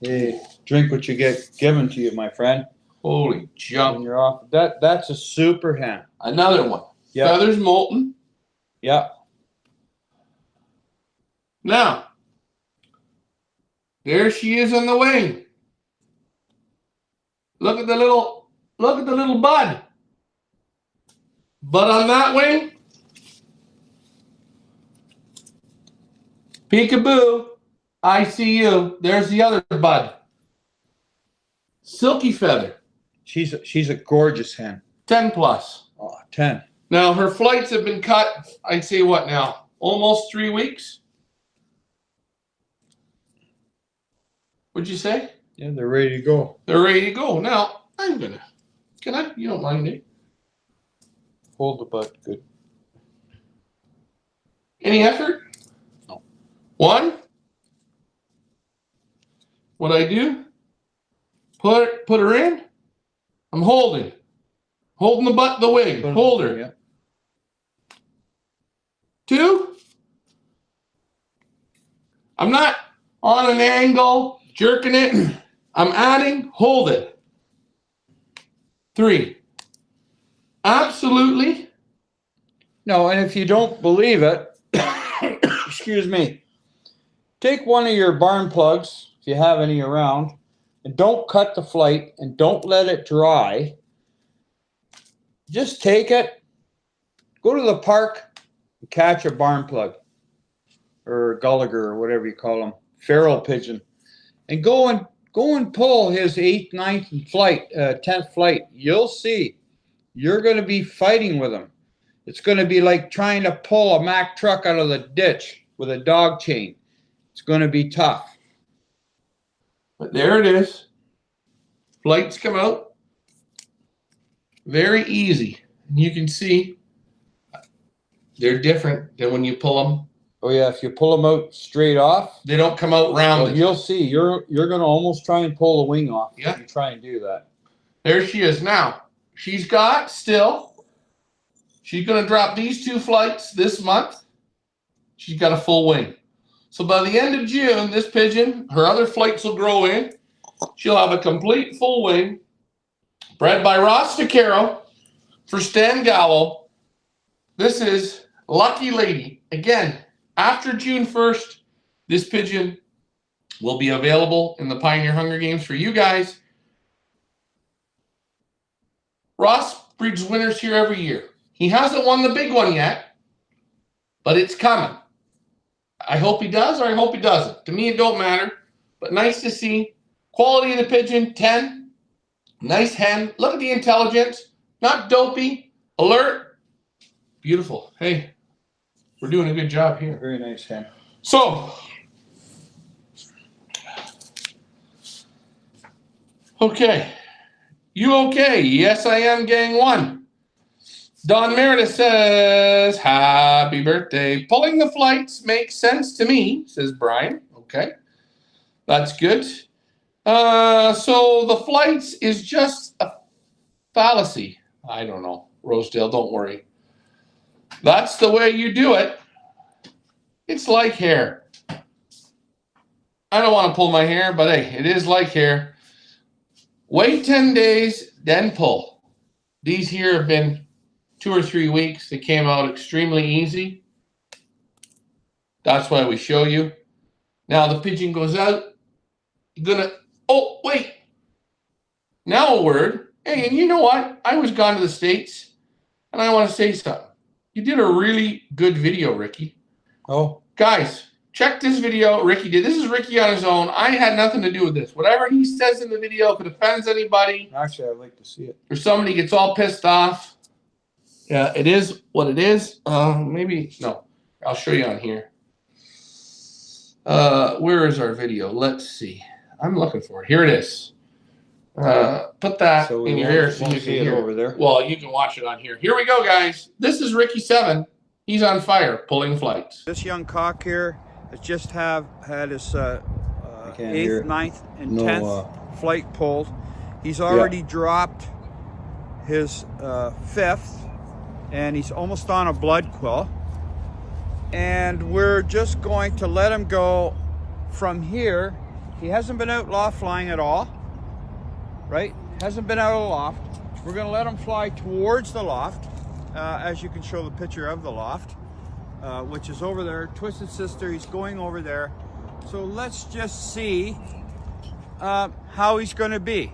Hey, drink what you get given to you, my friend. Holy When jump. you're off. That's a super hen. Another one. Yeah. Feathers molten. Yeah. Now, there she is on the wing. Look at the little bud. But on that wing, peekaboo, I see you. There's the other bud. Silky feather, She's a gorgeous hen. 10 plus. Oh, 10. Now, her flights have been cut, I'd say what now? Almost 3 weeks? What'd you say? Yeah, they're ready to go. They're ready to go. Now, can I? You don't mind it? Hold the butt. Good. Any effort? No. One. What I do? Put her in. I'm holding the wing. Hold her. Yeah. 2. I'm not on an angle, jerking it. I'm adding, hold it. 3. Absolutely. No, and if you don't believe it, excuse me, take one of your barn plugs, if you have any around, and don't cut the flight and don't let it dry. Just take it, go to the park, and catch a barn plug or a gulliger or whatever you call them, feral pigeon, and go and pull his 8th, 9th flight, 10th flight. You'll see. You're going to be fighting with him. It's going to be like trying to pull a Mack truck out of the ditch with a dog chain. It's going to be tough. But there it is. Flights come out. Very easy. You can see they're different than when you pull them. Oh yeah, if you pull them out straight off, They don't come out well, rounded. you'll see. You're going to almost try and pull the wing off. Yeah. If you try and do that. There she is. Now, she's going to drop these 2 flights this month. She's got a full wing. So by the end of June, this pigeon, her other flights will grow in. She'll have a complete full wing. Bred by Ross DeCaro for Stan Gallo. This is Lucky Lady. Again, after June 1st, this pigeon will be available in the Pioneer Hunger Games for you guys. Ross breeds winners here every year. He hasn't won the big one yet, but it's coming. I hope he does or I hope he doesn't. To me, it don't matter, but nice to see. Quality of the pigeon, 10. Nice hen. Look at the intelligence. Not dopey. Alert. Beautiful. Hey, we're doing a good job here. Very nice hen. So, okay. You okay? Yes, I am, gang one. Don Meredith says, happy birthday. Pulling the flights makes sense to me, says Brian. Okay. That's good. So the flights is just a fallacy. I don't know. Rosedale, don't worry. That's the way you do it. It's like hair. I don't want to pull my hair, but hey, it is like hair. Wait 10 days, then pull. These here have been 2 or 3 weeks. They came out extremely easy. That's why we show you. Now the pigeon goes out. You're gonna, oh, wait. Now a word. Hey, and you know what? I was gone to the States, and I want to say something. You did a really good video, Ricky. Oh, Guys, check this video Ricky did. This is Ricky on his own. I had nothing to do with this. Whatever he says in the video, if it offends anybody, actually, I'd like to see it. or somebody gets all pissed off, yeah, it is what it is. Maybe, no. I'll show you on here. Where is our video? Let's see. I'm looking for it. Here it is. Put that So in we your won't- ear so won't you see can it hear. over there. Well, you can watch it on here. Here we go, guys. This is Ricky 7. He's on fire, pulling flights. This young cock here has just had his can't hear 8th, 9th, and no, 10th flight pulled. He's already dropped his 5th, and he's almost on a blood quill. And we're just going to let him go from here. He hasn't been out loft flying at all, right? Hasn't been out of the loft. We're going to let him fly towards the loft. As you can show the picture of the loft, which is over there. Twisted Sister, he's going over there. So let's just see how he's going to be.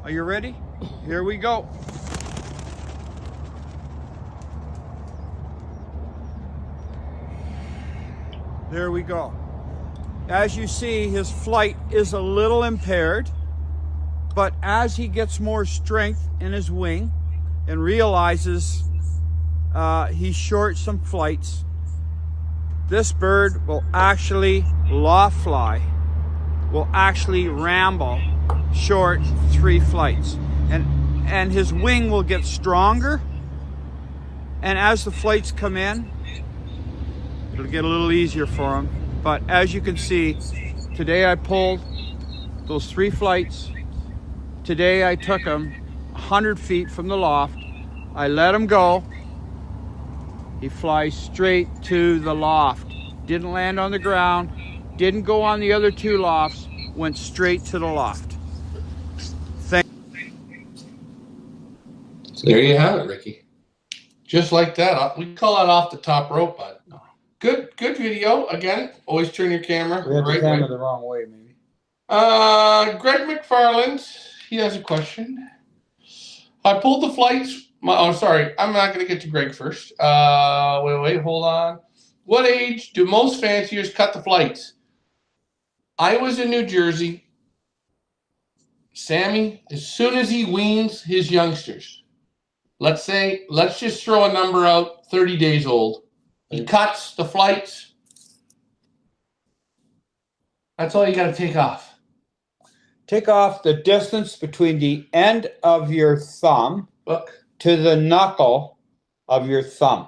Are you ready? Here we go. There we go. As you see, his flight is a little impaired, but as he gets more strength in his wing, and realizes he's short some flights, this bird will actually loft fly, will actually ramble short 3 flights. And his wing will get stronger, and as the flights come in, it'll get a little easier for him. But as you can see, today I pulled those 3 flights. Today I took him 100 feet from the loft. I let him go. He flies straight to the loft. Didn't land on the ground. Didn't go on the other 2 lofts. Went straight to the loft. There you have it, Ricky. Just like that. We call that off the top rope, bud. Good video. Again, always turn your camera We had the right camera way. the wrong way, maybe. Greg McFarland, he has a question. I pulled the flights. Sorry, I'm not going to get to Greg first. Wait, hold on. What age do most fanciers cut the flights? I was in New Jersey. Sammy, as soon as he weans his youngsters, let's just throw a number out, 30 days old. He cuts the flights. That's all you got to take off. Take off the distance between the end of your thumb Look, to the knuckle of your thumb.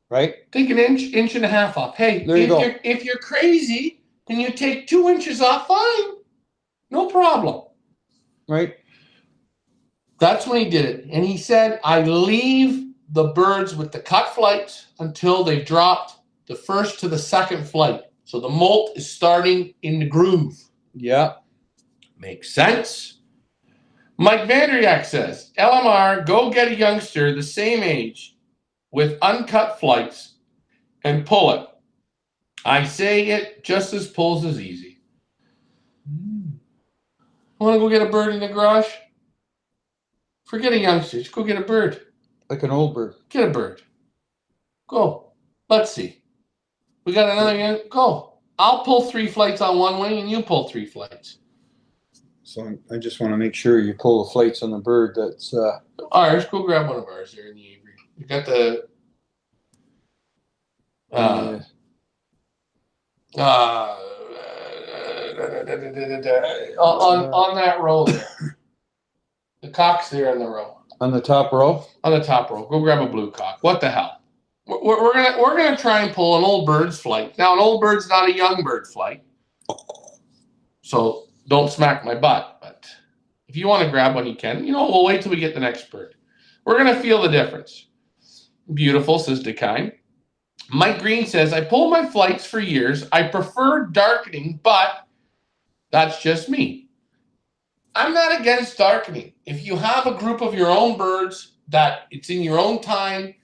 Right? take an inch and a half off. Hey, There you go. if you're crazy and you take 2 inches off, fine. No problem. Right? That's when he did it. And he said, I leave the birds with the cut flights until they've dropped the first to the second flight. So the molt is starting in the groove. Yeah. Makes sense. Mike Vandriak says, LMR, go get a youngster the same age with uncut flights and pull it. I say it just as pulls as easy. Want to go get a bird in the garage? Forget a youngster. Just go get a bird. Like an old bird. Get a bird. Go. Let's see. We got another young. Go. I'll pull 3 flights on one wing and you pull 3 flights. So I just want to make sure you pull the flights on the bird that's Ours. Go grab one of ours there in the Avery. You got the on that row there. The cock's there in the row. on the top row. On the top row. Go grab a blue cock. What the hell? We're gonna try and pull an old bird's flight. Now an old bird's not a young bird flight. So don't smack my butt. But if you want to grab one, you can. We'll wait till we get the next bird. We're gonna feel the difference. Beautiful, says Dekine. Mike Green says, I pull my flights for years. I prefer darkening, but that's just me. I'm not against darkening. If you have a group of your own birds that it's in your own time,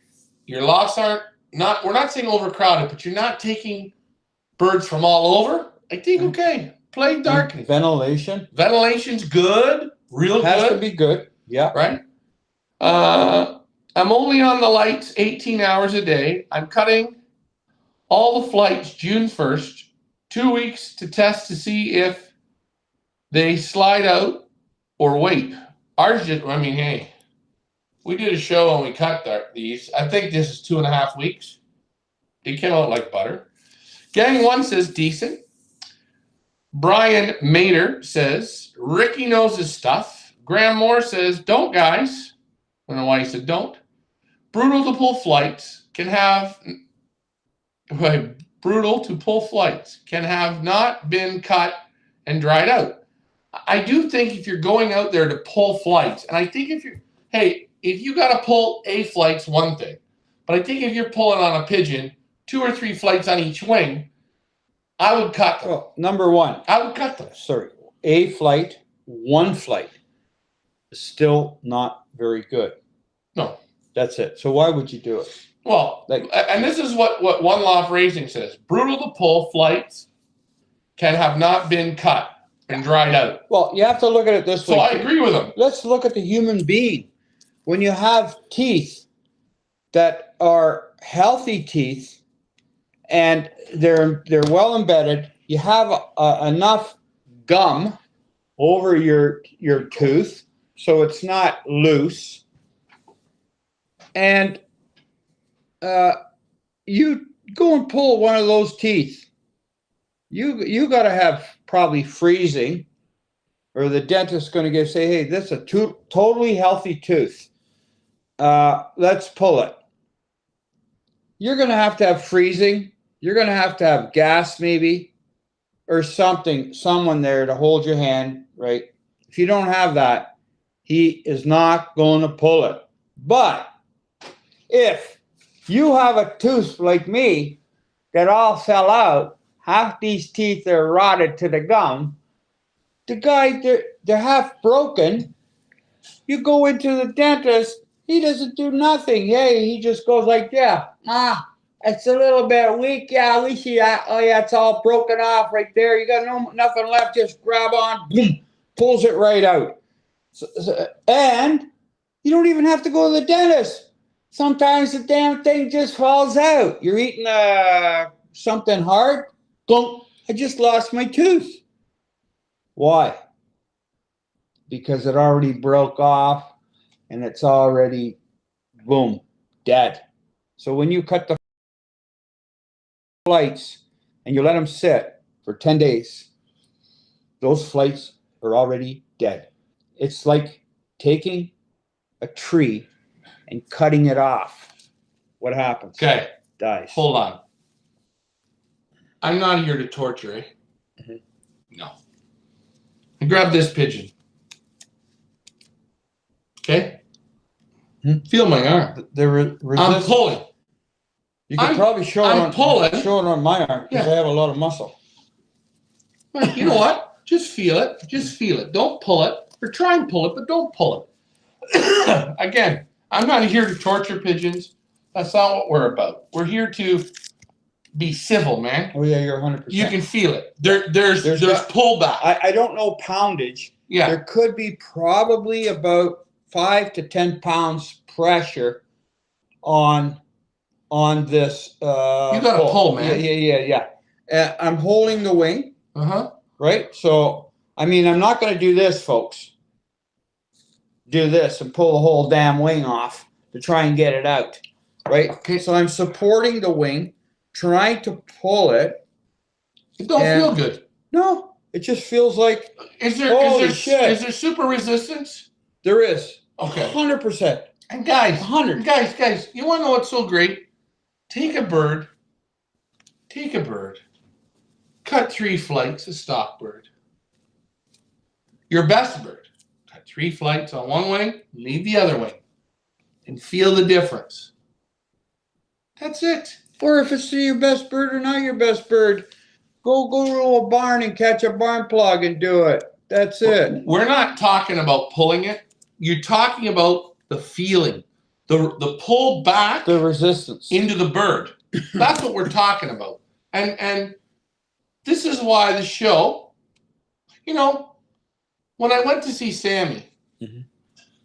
your lots aren't we're not saying overcrowded, but you're not taking birds from all over. I think, okay, play darkening. Ventilation Ventilation's good, real has good. to be good. Yeah. Right? I'm only on the lights 18 hours a day. I'm cutting all the flights June 1st, 2 weeks to test to see if they slide out or wait. Ours just, hey, we did a show and we cut these. I think this is 2.5 weeks. They came out like butter. Gang 1 says decent. Brian Mater says, Ricky knows his stuff. Graham Moore says, don't guys. I don't know why he said don't. Brutal to pull flights can have not been cut and dried out. I do think if you're going out there to pull flights, and I think if you got to pull a flight's one thing, but I think if you're pulling on a pigeon, 2 or 3 flights on each wing, I would cut them. Well, number one. I would cut them. Sorry, a flight, one flight is still not very good. No. That's it. So why would you do it? Well, and this is what One Law of Racing says. Brutal to pull flights can have not been cut and dried out. Well, you have to look at it this way. So I agree with them. Let's look at the human being. When you have teeth that are healthy teeth and they're well embedded, you have enough gum over your tooth so it's not loose, and you go and pull one of those teeth. You got to have probably freezing, or the dentist's going to say, hey, this is a totally healthy tooth. Let's pull it. You're going to have freezing. You're going to have gas maybe, or someone there to hold your hand, right? If you don't have that, he is not going to pull it. But if you have a tooth like me that all fell out, half these teeth are rotted to the gum, the guy, they're half broken. You go into the dentist, he doesn't do nothing. Hey, he just goes like, yeah, it's a little bit weak. Yeah, we see that. Oh, yeah, it's all broken off right there. You got nothing left. Just grab on, boom, pulls it right out. And you don't even have to go to the dentist. Sometimes the damn thing just falls out. You're eating something hard. Boom, I just lost my tooth. Why? Because it already broke off and it's already, boom, dead. So when you cut the flights and you let them sit for 10 days, those flights are already dead. It's like taking a tree and cutting it off. What happens? Okay. Dies. Hold on. I'm not here to torture, eh? Mm-hmm. No. I grab this pigeon. Okay? Feel my arm. I'm pulling. You can probably show it on my arm because I have a lot of muscle. You know what? Just feel it. Just feel it. Don't pull it. or try and pull it, but don't pull it. Again, I'm not here to torture pigeons. That's not what we're about. We're here to be civil, man. Oh yeah, you're 100%. You can feel it. There's got- pullback. I don't know poundage. Yeah. There could be probably about 5 to 10 pounds pressure on this. You got to pull, man. Yeah. I'm holding the wing, Uh-huh. right? So, I mean, I'm not going to do this, folks. Do this and pull the whole damn wing off to try and get it out, right? Okay. So I'm supporting the wing, trying to pull it. It don't And- feel good. No, it just feels like Is there Holy shit. is there super resistance? there is. Okay. 100%. And guys, 100. guys, you want to know what's so great? Take a bird, cut 3 flights, a stock bird. Your best bird, cut 3 flights on one wing, leave the other wing, and feel the difference. That's it. Or if it's your best bird or not your best bird, go to a barn and catch a barn plug and do it. That's it. We're not talking about pulling it. You're talking about the feeling, the pull back The resistance. into the bird. That's what we're talking about. And this is why the show, you know, when I went to see Sammy, Mhm.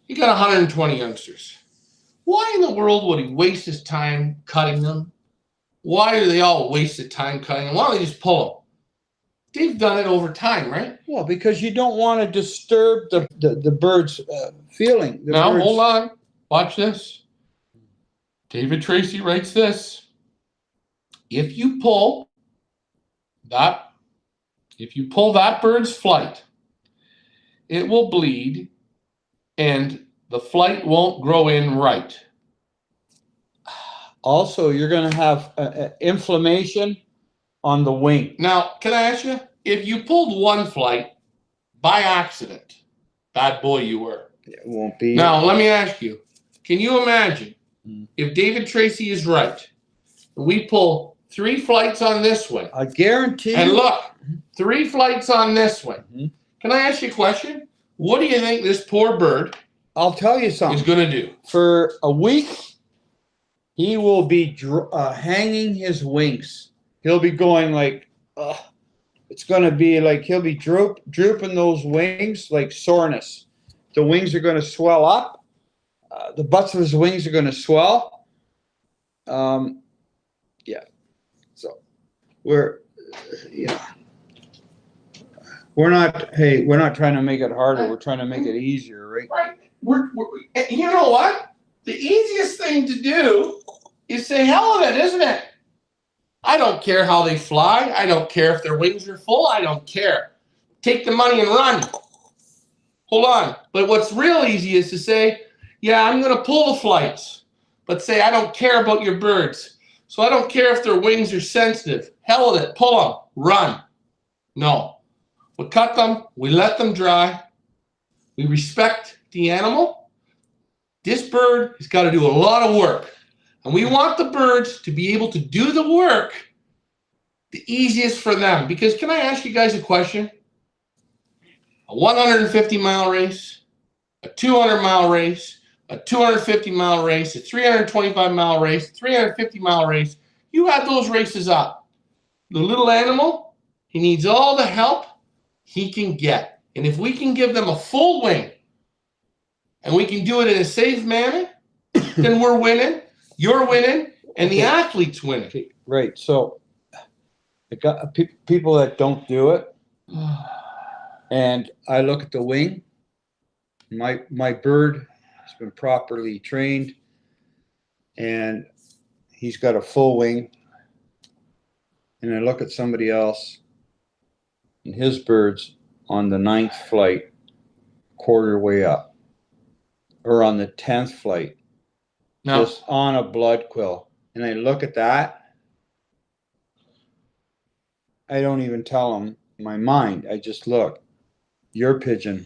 he got 120 youngsters. Why in the world would he waste his time cutting them? Why do they all waste their time cutting them? Why don't they just pull them? They've done it over time, right? Well, because you don't want to disturb the bird's feeling. The Now, bird's- hold on. Watch this. David Tracy writes this. If you pull that bird's flight, it will bleed and the flight won't grow in right. Also, you're going to have inflammation on the wing. Now, can I ask you, if you pulled one flight by accident, bad boy you were. It won't be. Now, let me ask you, can you imagine Mm. if David Tracy is right, we pull 3 flights on this wing, I guarantee and you. look, 3 flights on this one. Mhm. Can I ask you a question? What do you think this poor bird I'll tell you is something. going to do? For a week, he will be hanging his wings. He'll be going like, it's going to be like he'll be drooping those wings like soreness. The wings are going to swell up. The butts of his wings are going to swell. Yeah. So we're not trying to make it harder. We're trying to make it easier, right? Right. You know what? The easiest thing to do is say, hell of it, isn't it? I don't care how they fly. I don't care if their wings are full. I don't care. Take the money and run. Hold on. But what's real easy is to say, yeah, I'm going to pull the flights. But say, I don't care about your birds. So I don't care if their wings are sensitive. Hell with it. Pull them. Run. No. We cut them. We let them dry. We respect the animal. This bird has got to do a lot of work. And we want the birds to be able to do the work the easiest for them. Because can I ask you guys a question? A 150-mile race, a 200-mile race, a 250-mile race, a 325-mile race, 350-mile race. You add those races up. The little animal, he needs all the help he can get. And if we can give them a full wing and we can do it in a safe manner, then we're winning, you're winning, and the athlete's winning. Okay, right. So, I got people that don't do it, and I look at the wing. My bird has been properly trained, and he's got a full wing. And I look at somebody else, and his bird's on the 9th flight, quarter way up, or on the 10th flight. Now, Just on a blood quill. And I look at that. I don't even tell them my mind. I just look. Your pigeon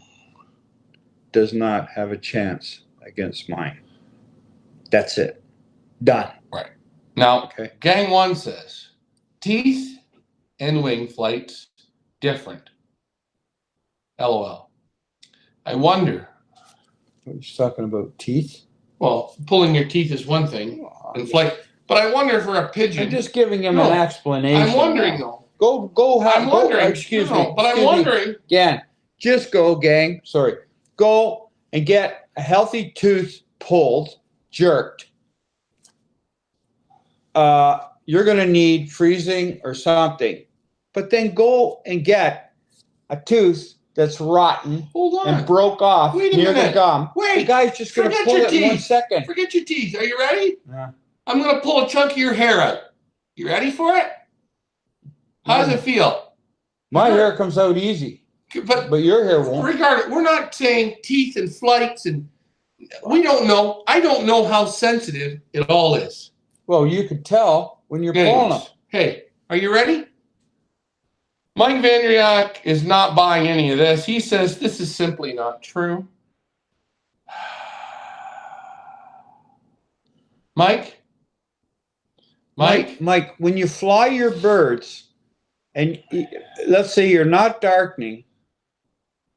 does not have a chance against mine. That's it. Done. now, Okay. Gang 1 says, teeth and wing flights different. LOL. I wonder. What are you talking about? Teeth? Well, pulling your teeth is one thing, and flight. But I wonder for a pigeon. I'm just giving him No, an explanation. I'm wondering though. Go. I'm wondering. Excuse no, me. But I'm wondering. Again, just go, gang. Sorry. Go and get a healthy tooth pulled, jerked. You're going to need freezing or something. But then go and get a tooth that's rotten Hold on. and broke off Wait a near minute. the gum. Wait. The guy's just going to Forget pull your it in 1 teeth. second. Forget your teeth. Are you ready? Yeah. I'm gonna pull a chunk of your hair out. You ready for it? How does it feel? My hair comes out easy, But but your hair won't. regardless, we're not saying teeth and flights, and we don't know. I don't know how sensitive it all is. Well, you could tell when you're pulling them. Anyways, hey, are you ready? Mike Vandriak is not buying any of this. He says this is simply not true. Mike, Mike, when you fly your birds, and let's say you're not darkening,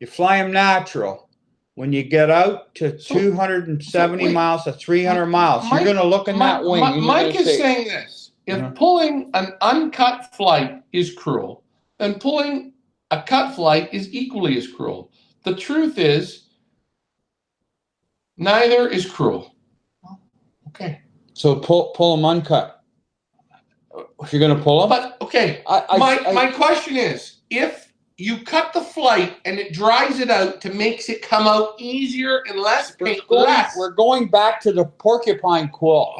you fly them natural. When you get out to 270 wait. miles to 300 miles, Mike- you're going to look in that wing. and you're Mike gonna is say, saying this. If Mhm. pulling an uncut flight is cruel, then pulling a cut flight is equally as cruel. The truth is, neither is cruel. Okay. So pull them uncut. If you're going to pull them, But, okay, my question is, if you cut the flight and it dries it out to makes it come out easier and less painless. we're going back to the porcupine quill.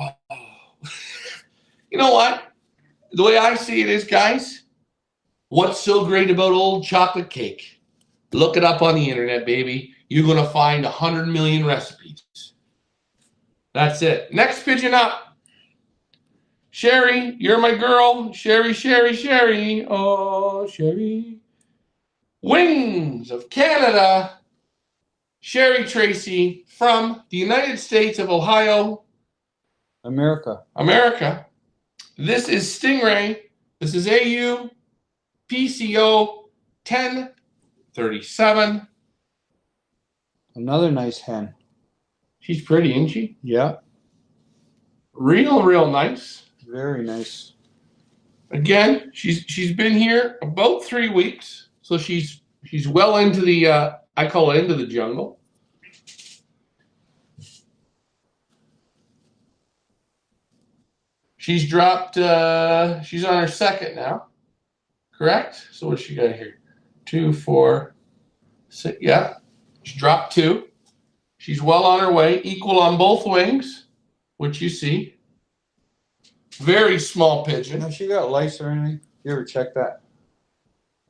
You know what? The way I see it is, guys, what's so great about old chocolate cake? Look it up on the internet, baby. You're going to find 100 million recipes. That's it. Next pigeon up. Sherry, you're my girl. Sherry, Sherry, Sherry. Oh, Sherry. Wings of Canada. Sherry Tracy from the United States of Ohio, America. America. This is Stingray. This is AU PCO 1037. Another nice hen. She's pretty, isn't she? Yeah, Real nice. very nice. Again, she's been here about 3 weeks, so she's well into the I call it into the jungle. She's dropped. She's on her second now, correct? So what's she got here? 2, 4, 6. Yeah, she dropped 2. She's well on her way, equal on both wings, which you see. Very small pigeon. Has she got lights or anything? You ever check that?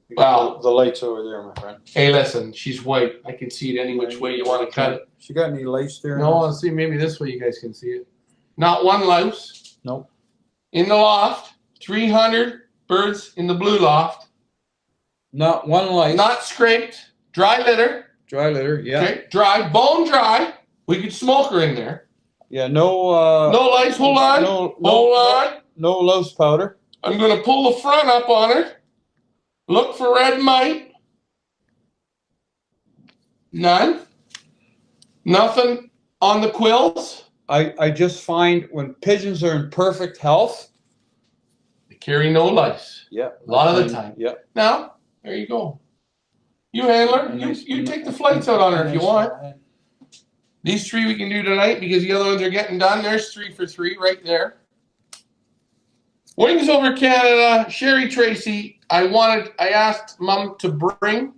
You Wow. got the lights over there, my friend. Hey, listen, she's white. I can see it any which way you want to cut it. She got any lights there? No, let's see. Maybe this way you guys can see it. Not one louse. Nope. In the loft, 300 birds in the blue loft. Not one light. Not scraped. Dry litter. Dry litter. Yeah. Okay. Dry. Bone dry. We could smoke her in there. Yeah. No. No lights. Hold on. No. Hold on. No loose powder. I'm going to pull the front up on her. Look for red mite. None. Nothing on the quills. I just find when pigeons are in perfect health. They carry no lice. Yeah. A lot of the time. Yeah. Now, there you go. You handler, you take the flights out on her if you want. These 3 we can do tonight because the other ones are getting done. There's 3 for 3 right there. Wings over Canada, Sherry Tracy. I asked Mom to bring.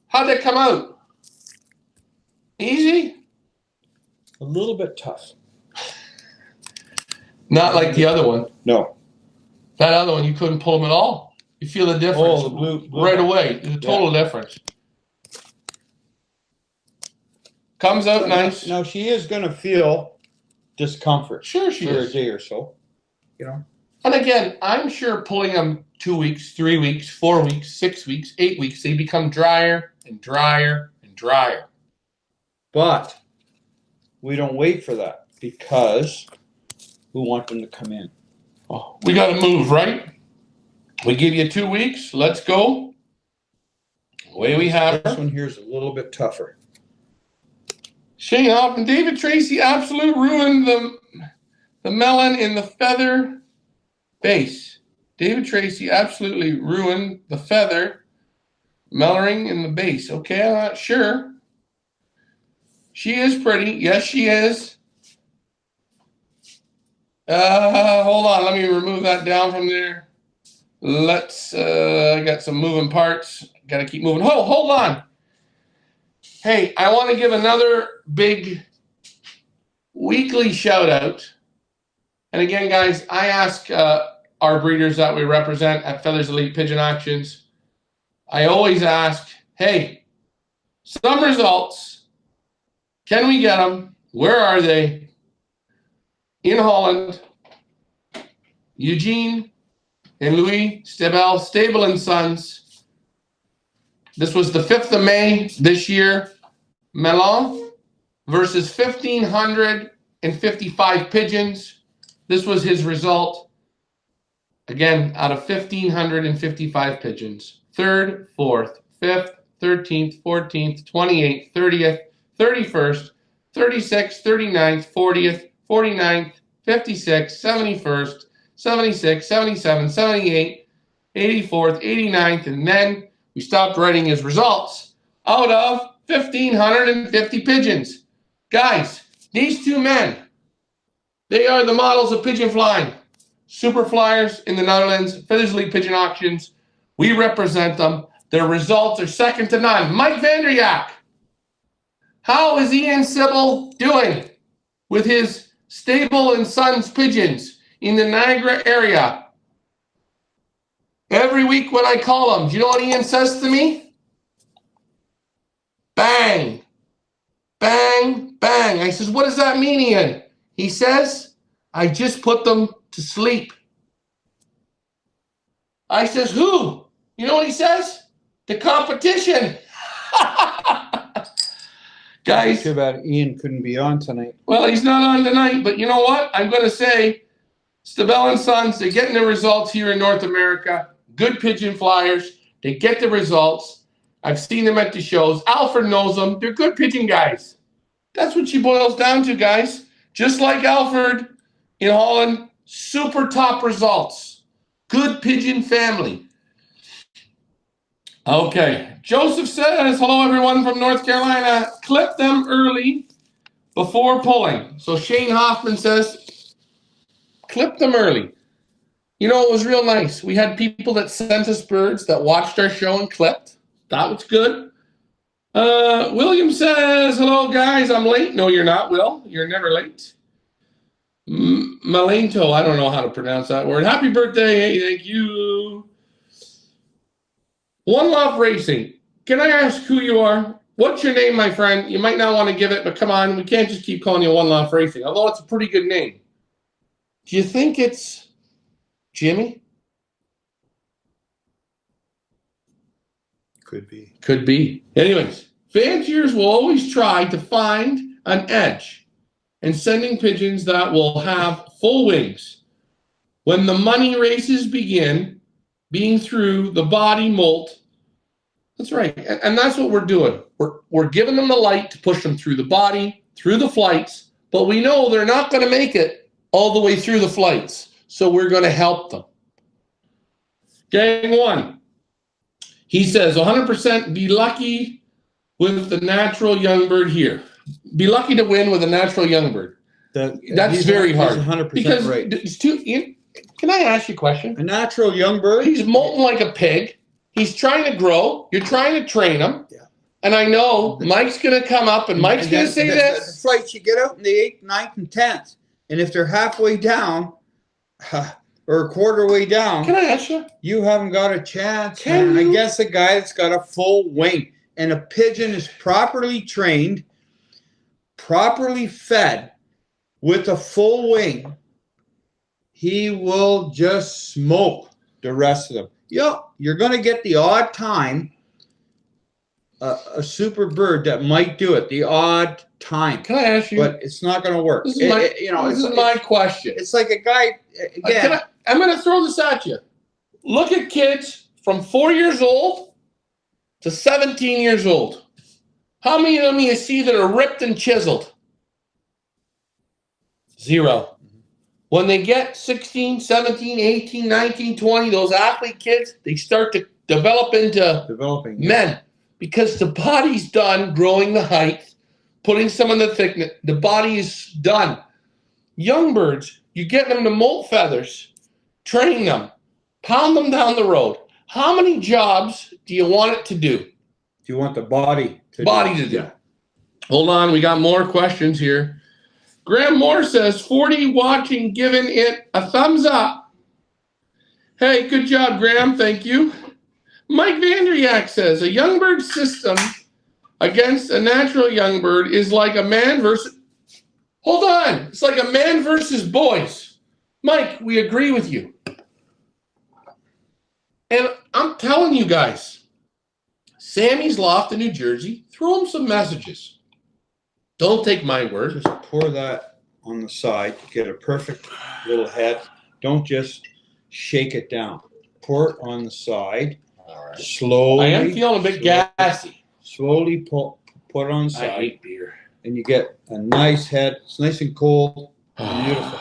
How'd that come out? Easy? A little bit tough. Not like the other one. No. That other one, you couldn't pull them at all. You feel the difference Oh, the blue right away. The total difference. Comes out nice. Now she is going to feel discomfort Sure she for a is. day or so. You know. And again, I'm sure pulling them 2 weeks, 3 weeks, 4 weeks, 6 weeks, 8 weeks, they become drier and drier and drier. But we don't wait for that because we want them to come in. Oh, we got to move, right? We give you 2 weeks. Let's go. Away we have This her. one here is a little bit tougher. Shane Hoffman, David Tracy absolute ruined the melon in the feather base. David Tracy absolutely ruined the feather mellowing in the base. Okay, I'm not sure. She is pretty. Yes, she is. Hold on. Let me remove that down from there. Let's, I got some moving parts. Got to keep moving. Oh, hold on. Hey, I want to give another big weekly shout out. And again, guys, I ask our breeders that we represent at Feathers Elite Pigeon Auctions, I always ask, hey, some results, can we get them? Where are they? In Holland, Eugene and Louis Stabel, Stable & Sons. This was the 5th of May this year. Melon versus 1,555 pigeons. This was his result. Again, out of 1,555 pigeons. 3rd, 4th, 5th, 13th, 14th, 28th, 30th, 31st, 36th, 39th, 40th, 49th, 56th, 71st, 76th, 77th, 78th, 84th, 89th, and then we stopped writing his results out of 1,550 pigeons. Guys, these two men, they are the models of pigeon flying. Super flyers in the Netherlands, Feathers Elite Pigeon Auctions. We represent them. Their results are second to none. Mike Vanderyak, how is Ian Sybil doing with his Stable & Sons pigeons in the Niagara area? Every week when I call him, do you know what Ian says to me? Bang, bang, bang. I says, what does that mean, Ian? He says, I just put them to sleep. I says, who? You know what he says? The competition. Guys. Too bad Ian couldn't be on tonight. Well, he's not on tonight, but you know what? I'm going to say Stabel & Sons, they're getting the results here in North America. Good pigeon flyers. They get the results. I've seen them at the shows. Alfred knows them. They're good pigeon guys. That's what she boils down to, guys. Just like Alfred in Holland, super top results. Good pigeon family. Okay. Joseph says, hello, everyone from North Carolina. Clip them early before pulling. So Shane Hoffman says, clip them early. You know, it was real nice. We had people that sent us birds that watched our show and clipped. That was good. William says, hello, guys. I'm late. No, you're not, Will. You're never late. Malinto, I don't know how to pronounce that word. Happy birthday. Hey, thank you. One Love Racing. Can I ask who you are? What's your name, my friend? You might not want to give it, but come on. We can't just keep calling you One Love Racing, although it's a pretty good name. Do you think it's Jimmy? Could be. Could be. Anyways, fanciers will always try to find an edge in sending pigeons that will have full wings. When the money races begin, being through the body molt. That's right. And that's what we're doing. We're giving them the light to push them through the body, through the flights, but we know they're not going to make it all the way through the flights. So we're going to help them. Gang one. He says 100% be lucky with the natural young bird here. Be lucky to win with a natural young bird. That's very hard. He's 100% because right. it's too, can I ask you a question? A natural young bird? He's molting like a pig. He's trying to grow. You're trying to train him. Yeah. And I know Mike's going to come up and Mike's going to say this. The flights, you get out in the 8th, 9th, and 10th. And if they're halfway down or a quarter way down, Can I ask you? you haven't got a chance. Can man. you? I guess a guy that's got a full wing and a pigeon is properly trained, properly fed with a full wing, he will just smoke the rest of them. You're going to get the odd time, a super bird that might do it, the odd time. Can I ask you? But it's not going to work. This is my question. It's like a guy, again. I'm going to throw this at you. Look at kids from 4 years old to 17 years old. How many of them you see that are ripped and chiseled? 0. When they get 16, 17, 18, 19, 20, those athlete kids, they start to develop into Developing. men because the body's done growing the height, putting some of the thickness. The body is done. Young birds, you get them to molt feathers, train them, pound them down the road. How many jobs do you want it to do? Do you want the body to To do. Hold on, we got more questions here. Graham Moore says 40 watching, giving it a thumbs up. Hey, good job, Graham. Thank you. Mike Vanderyak says a young bird system against a natural young bird is like a man versus. Hold on. It's like a man versus boys. Mike, we agree with you. And I'm telling you guys, Sammy's Loft in New Jersey, throw him some messages. Don't take my word. Just pour that on the side. Get a perfect little head. Don't just shake it down. Pour it on the side. All right. Slowly. I am feeling a bit gassy. Slowly put it on the I side. hate beer. And you get a nice head. It's nice and cold. Beautiful.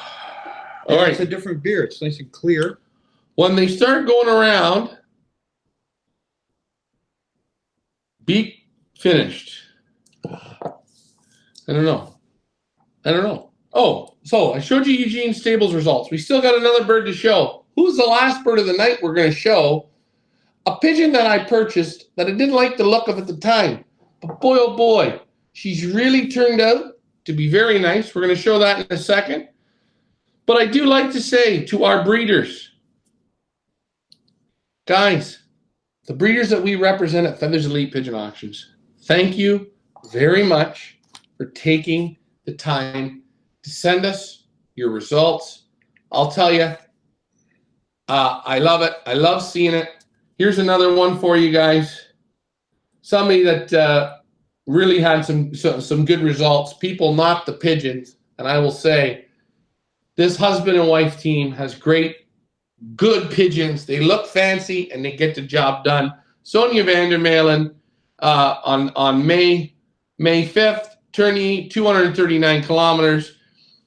All right. It's a different beer. It's nice and clear. When they start going around, beak finished. I don't know. Oh, so I showed you Eugene Stable's results. We still got another bird to show. Who's the last bird of the night we're going to show? A pigeon that I purchased that I didn't like the look of at the time. But boy, oh boy, she's really turned out to be very nice. We're going to show that in a second. But I do like to say to our breeders, guys, the breeders that we represent at Feathers Elite Pigeon Auctions, thank you very much for taking the time to send us your results. I'll tell you, I love it. I love seeing it. Here's another one for you guys. Somebody that really had some good results. People knock the pigeons, and I will say this husband and wife team has great, good pigeons. They look fancy, and they get the job done. Sonia Vandermeulen on May 5th, turning 239 kilometers,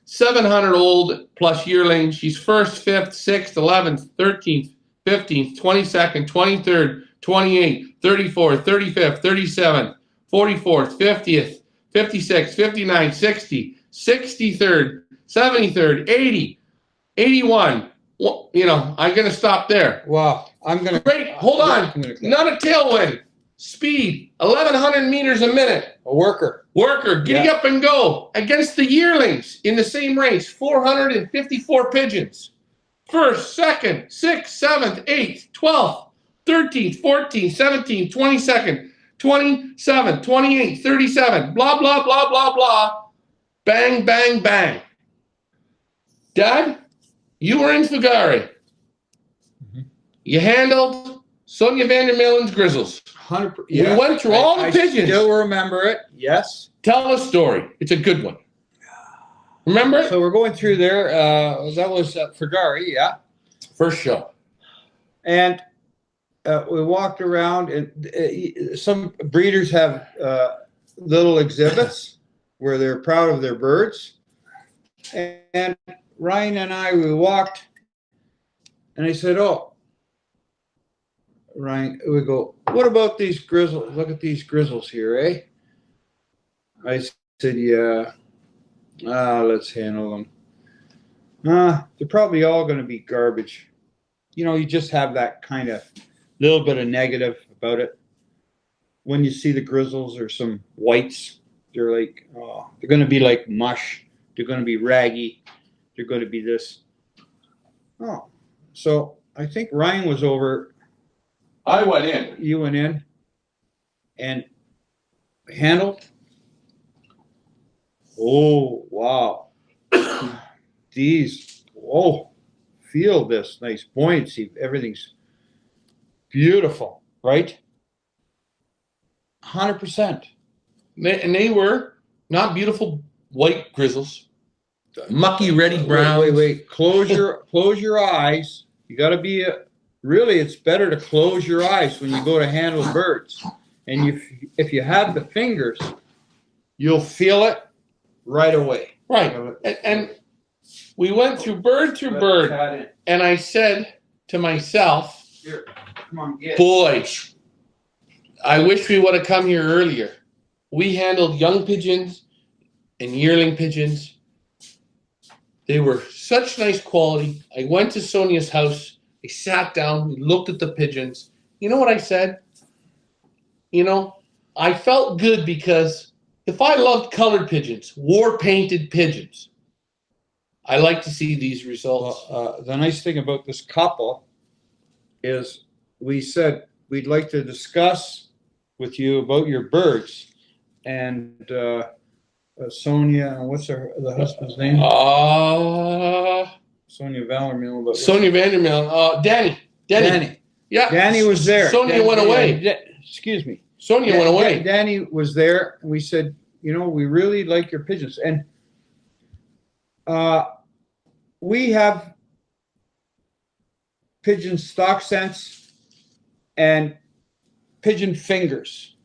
700 old plus yearlings. She's 1st, 5th, 6th, 11th, 13th, 15th, 22nd, 23rd, 28th, 34th, 35th, 37th, 44th, 50th, 56th, 59th, 60, 63rd, 73rd, 80, 81. Well, you know, I'm going to stop there. Wow. Great. Hold on. Not a tailwind. Speed, 1,100 meters a minute. A worker. Giddy up and go against the yearlings in the same race. 454 pigeons. 1st, 2nd, 6th, 7th, 8th, 12th, 13th, 14th, 17th, 22nd, 27th, 28th, 37th, blah, blah, blah, blah, blah. Bang, bang, bang. Dad, you were in Fugari. Mm-hmm. You handled Sonia Vandermeulen's grizzles. 100%. We went through all the pigeons. I still remember it. Yes. Tell a story. It's a good one. Remember it? So we're going through there. That was at Fugari, yeah. First show. And we walked around, and some breeders have little exhibits where they're proud of their birds. And Ryan and I, we walked, and I said, "Oh, Ryan," we go, "What about these grizzles? Look at these grizzles here, eh?" I said, "Yeah, let's handle them. They're probably all going to be garbage." You know, you just have that kind of little bit of negative about it. When you see the grizzles or some whites, they're like, oh, they're going to be like mush. They're going to be raggy. They're going to be this. Oh, so I think Ryan was over. I went in. You went in and handled. Oh, wow. These, oh, feel this nice buoyancy. Everything's beautiful, right? 100%. And they were not beautiful white grizzles. Mucky, reddy brown. Wait. Close your eyes. You got to be really, it's better to close your eyes when you go to handle birds. And if you have the fingers, you'll feel it right away. Right. And we went through bird, and I said to myself, Here, come on, get it. boy, I wish we would have come here earlier. We handled young pigeons and yearling pigeons. They were such nice quality. I went to Sonia's house. I sat down. We looked at the pigeons. You know what I said? I felt good because if I loved colored pigeons, war-painted pigeons, I like to see these results. Well, the nice thing about this couple is we said we'd like to discuss with you about your birds. And Sonia, what's the husband's name? Sonia Vandermeer. Sonia Vandermeer. Danny. Yeah. Danny was there. Sonia went away. Excuse me. Sonia went away. Danny was there, and we said, we really like your pigeons. And we have pigeon stock scents and pigeon fingers.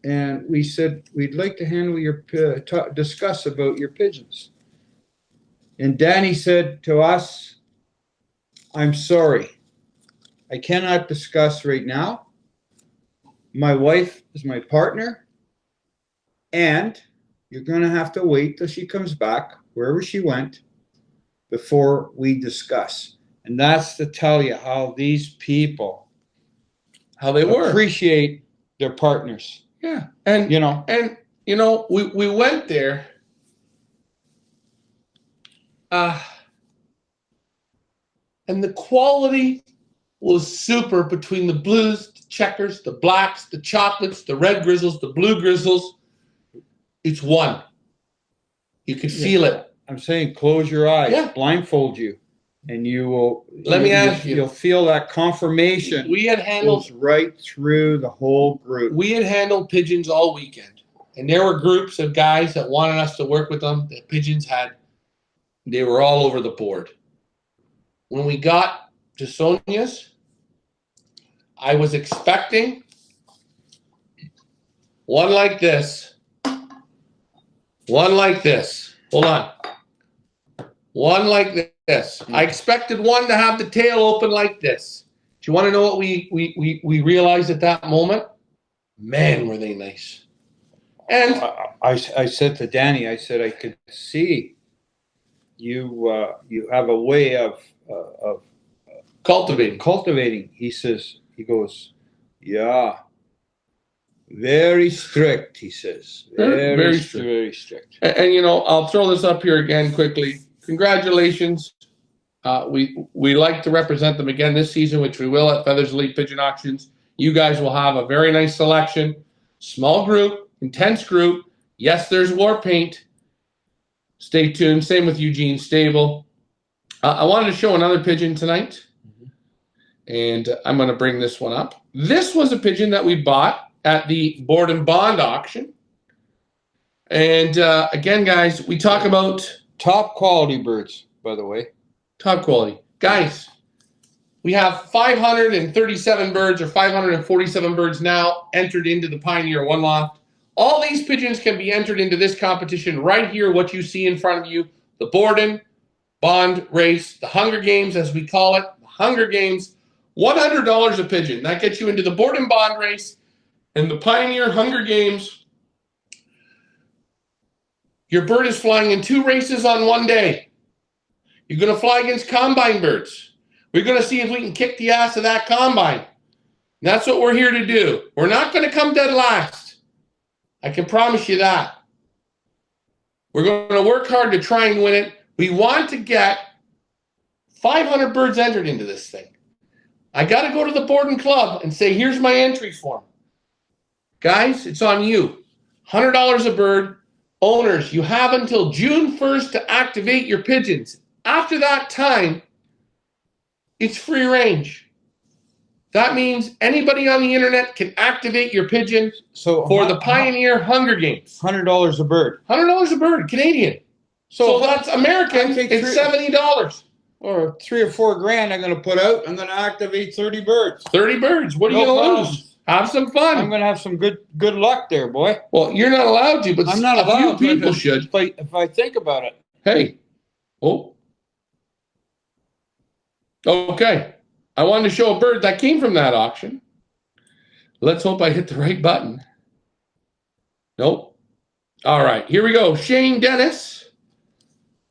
And we said, we'd like to handle discuss about your pigeons. And Danny said to us, I'm sorry, I cannot discuss right now. My wife is my partner, and you're going to have to wait till she comes back, wherever she went, before we discuss. And that's to tell you how these people, how they were, appreciate their partners. Yeah. And we went there. And the quality was super between the blues, the checkers, the blacks, the chocolates, the red grizzles, the blue grizzles. It's one. You could feel it. I'm saying close your eyes, Yeah. blindfold you, and you will. Let me ask you. You'll feel that confirmation. We had handled goes right through the whole group. We had handled pigeons all weekend, and there were groups of guys that wanted us to work with them. The pigeons they were all over the board. When we got to Sonia's, I was expecting one like this, one like this. Hold on. One like this. I expected one to have the tail open like this. Do you want to know what we realized at that moment? Man, were they nice. And I said to Danny, I said, I could see you have a way of cultivating. He goes, yeah, very strict, he says. Very strict. Very strict. And I'll throw this up here again quickly. Congratulations. We like to represent them again this season, which we will at Feathers Elite Pigeon Auctions. You guys will have a very nice selection. Small group, intense group. Yes, there's war paint. Stay tuned. Same with Eugene Stable. I wanted to show another pigeon tonight. And I'm going to bring this one up. This was a pigeon that we bought at the Board and Bond auction. And again, guys, we talk about top quality birds, by the way. Top quality. Guys, we have 537 birds or 547 birds now entered into the Pioneer One Loft. All these pigeons can be entered into this competition right here, what you see in front of you. The Borden Bond race, the Hunger Games as we call it, the Hunger Games, $100 a pigeon. That gets you into the Borden Bond race and the Pioneer Hunger Games. Your bird is flying in 2 races on one day. You're going to fly against combine birds. We're going to see if we can kick the ass of that combine. And that's what we're here to do. We're not going to come dead last. I can promise you that. We're going to work hard to try and win it. We want to get 500 birds entered into this thing. I got to go to the Borden Club and say, here's my entry form. Guys, it's on you. $100 a bird. Owners, you have until June 1st to activate your pigeons. After that time, it's free range. That means anybody on the internet can activate your pigeon for the Pioneer Hunger Games. $100 a bird. $100 a bird, Canadian. So that's American. It's $70. or 3 or 4 grand I'm going to put out. I'm going to activate 30 birds. 30 birds. What are you No going to problem. lose? Have some I'm fun. going to have some good luck there, boy. Well, you're not allowed to, but I'm not a few allowed. people but should. if I think about it. Hey. Oh. Okay. I wanted to show a bird that came from that auction. Let's hope I hit the right button. Nope. All right. Here we go. Shane Dennis.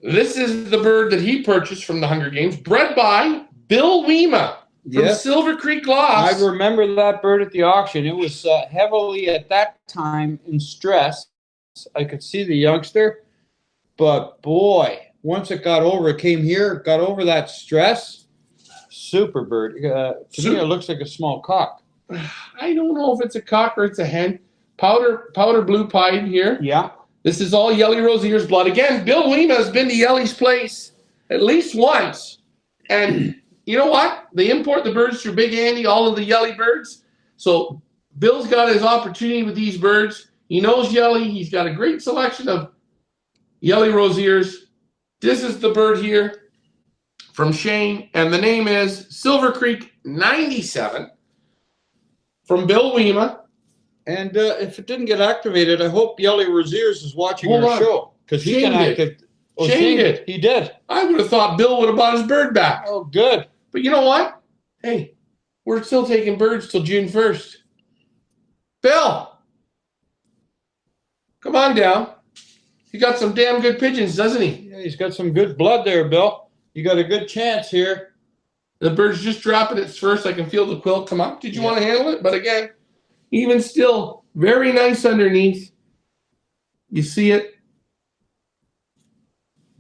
This is the bird that he purchased from the Hunger Games, bred by Bill Wema from Yes. Silver Creek Loss. I remember that bird at the auction. It was heavily at that time in stress. I could see the youngster, but boy, once it got over, it came here, got over that stress. Super bird. To me, it looks like a small cock. I don't know if it's a cock or it's a hen. Powder blue pied here. Yeah. This is all Yelly Rosier's blood. Again, Bill Wema has been to Yelly's place at least once. And you know what? They import the birds through Big Andy, all of the Yelly birds. So Bill's got his opportunity with these birds. He knows Yelly. He's got a great selection of Yelly Rosiers. This is the bird here from Shane, and the name is Silver Creek 97 from Bill Wema. And if it didn't get activated, I hope Yelly Rosiers is watching Hold our on. show. Because he Shane can did. activate. Oh, Shane did. He did. I would have thought Bill would have bought his bird back. Oh, good. But you know what? Hey, we're still taking birds till June 1st. Bill, come on down. He got some damn good pigeons, doesn't he? Yeah, he's got some good blood there, Bill. You got a good chance here. The bird's just dropping its first. I can feel the quill come up. Did you want to handle it? But again, even still, very nice underneath. You see it?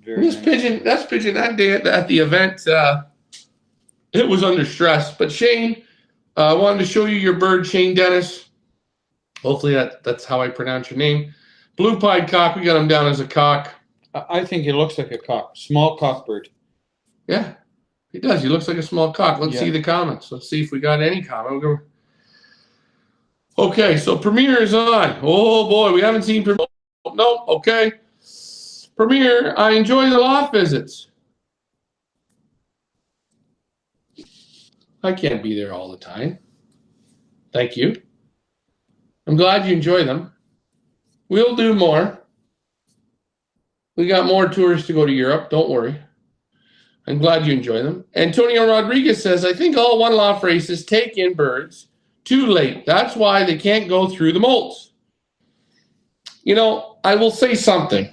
Very This nice. pigeon, that pigeon that day at the event, it was under stress. But Shane, I wanted to show you your bird, Shane Dennis. Hopefully that's how I pronounce your name. Blue-pied cock. We got him down as a cock. I think he looks like a cock. Small cock bird. Yeah, he does. He looks like a small cock. Let's Yeah. see the comments. Let's see if we got any comment. Okay, so Premier is on. Oh boy, we haven't seen Premier. No, okay. Premier, I enjoy the loft visits. I can't be there all the time. Thank you. I'm glad you enjoy them. We'll do more. We got more tours to go to Europe. Don't worry. I'm glad you enjoy them. Antonio Rodriguez says, I think all one loft races take in birds too late. That's why they can't go through the molts. You know, I will say something.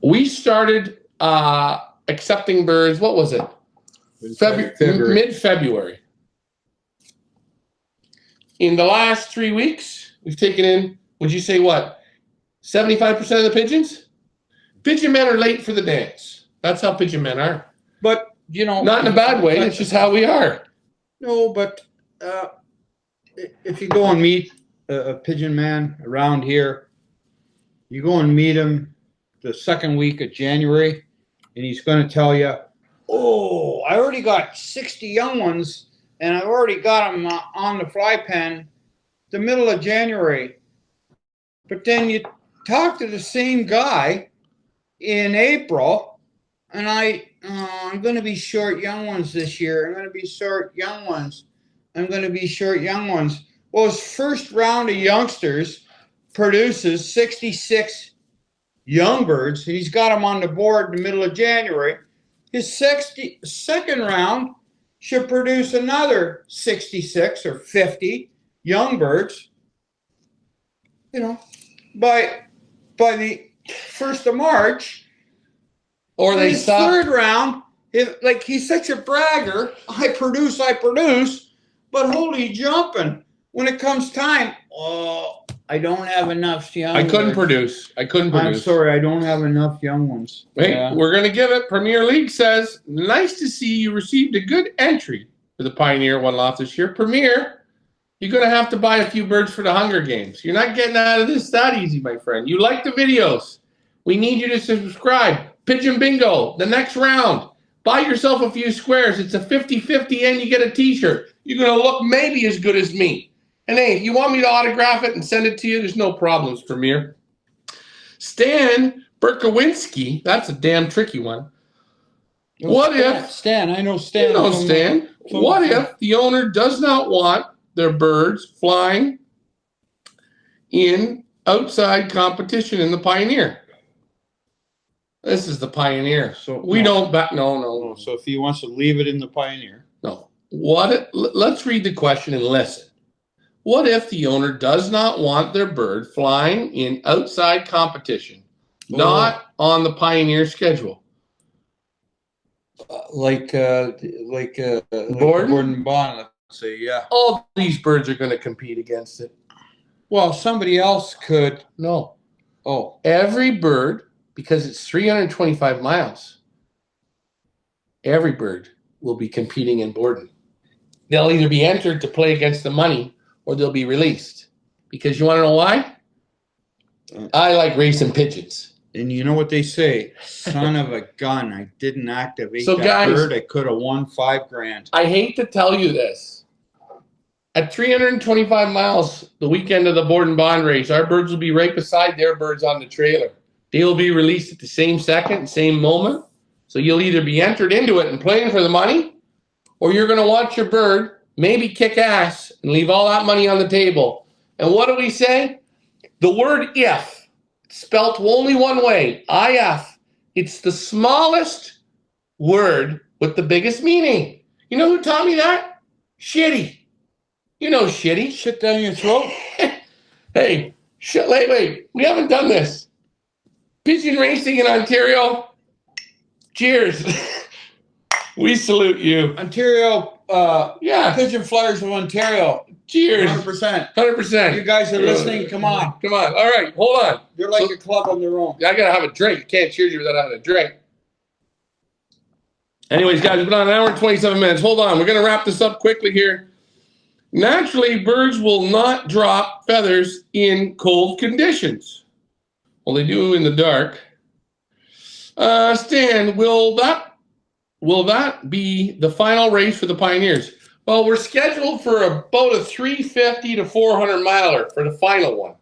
We started accepting birds, what was it? February. Mid-February. In the last 3 weeks, we've taken in, would you say what, 75% of the pigeons? Pigeon men are late for the dance. That's how pigeon men are. But, you know. Not in a bad way, it's just how we are. No, but if you go and meet a pigeon man around here, you go and meet him the second week of January, and he's going to tell you, oh, I already got 60 young ones, and I've already got them on the fly pen the middle of January. But then you talk to the same guy in April, and I'm going to be short young ones this year. I'm going to be short young ones. I'm going to be short young ones. Well, his first round of youngsters produces 66 young birds, and he's got them on the board in the middle of January. His second round should produce another 66 or 50 young birds. You know, by the 1st of March, Or they his stop. third round, like he's such a bragger, I produce, but holy jumping. When it comes time, oh, I don't have enough young I couldn't ones. produce. I'm sorry, I don't have enough young ones. Hey, Yeah. we're going to give it. Premier League says, nice to see you received a good entry for the Pioneer One Loft this year. Premier, you're going to have to buy a few birds for the Hunger Games. You're not getting out of this that easy, my friend. You like the videos. We need you to subscribe. Pigeon Bingo, the next round. Buy yourself a few squares. It's a 50-50 and you get a t-shirt. You're going to look maybe as good as me. And hey, if you want me to autograph it and send it to you, there's no problems, Premier. Stan Berkowinski, that's a damn tricky one. What if, Stan? I know Stan. you know, from- Stan, from- what if the owner does not want their birds flying in outside competition in the Pioneer? This is the Pioneer. So We don't back. No. Oh, so if he wants to leave it in the Pioneer, No. Let's read the question and listen. What if the owner does not want their bird flying in outside competition, not on the Pioneer schedule? like Borden? Gordon Bond, let's say, yeah. All these birds are going to compete against it. Well, somebody else could. No. Oh, Every bird, because it's 325 miles, every bird will be competing in Borden. They'll either be entered to play against the money or they'll be released. Because you want to know why? I like racing pigeons. and you know what they say? Son of a gun! I didn't activate So, that guys- bird. I could have won $5,000. I hate to tell you this. At 325 miles, the weekend of the Borden Bond race, our birds will be right beside their birds on the trailer. They will be released at the same second, same moment. So you'll either be entered into it and playing for the money, or you're going to watch your bird maybe kick ass and leave all that money on the table. And what do we say? The word if, spelt only one way, IF, it's the smallest word with the biggest meaning. You know who taught me that? Shitty. You know Shitty. Shit down your throat. Hey, wait, we haven't done this. Pigeon racing in Ontario. Cheers. We salute you. Ontario, Yeah, Pigeon Flyers of Ontario. cheers. 100%. 100%. You guys are listening. Come on. Come on. All right, hold on. They're like a club on their own. I gotta have a drink. You can't cheers you without having a drink. Anyways, guys, we've been on an hour and 27 minutes. Hold on. We're gonna wrap this up quickly here. Naturally, birds will not drop feathers in cold conditions. Well, they do in the dark. Stan, will that be the final race for the Pioneers? Well, we're scheduled for about a 350 to 400 miler for the final one.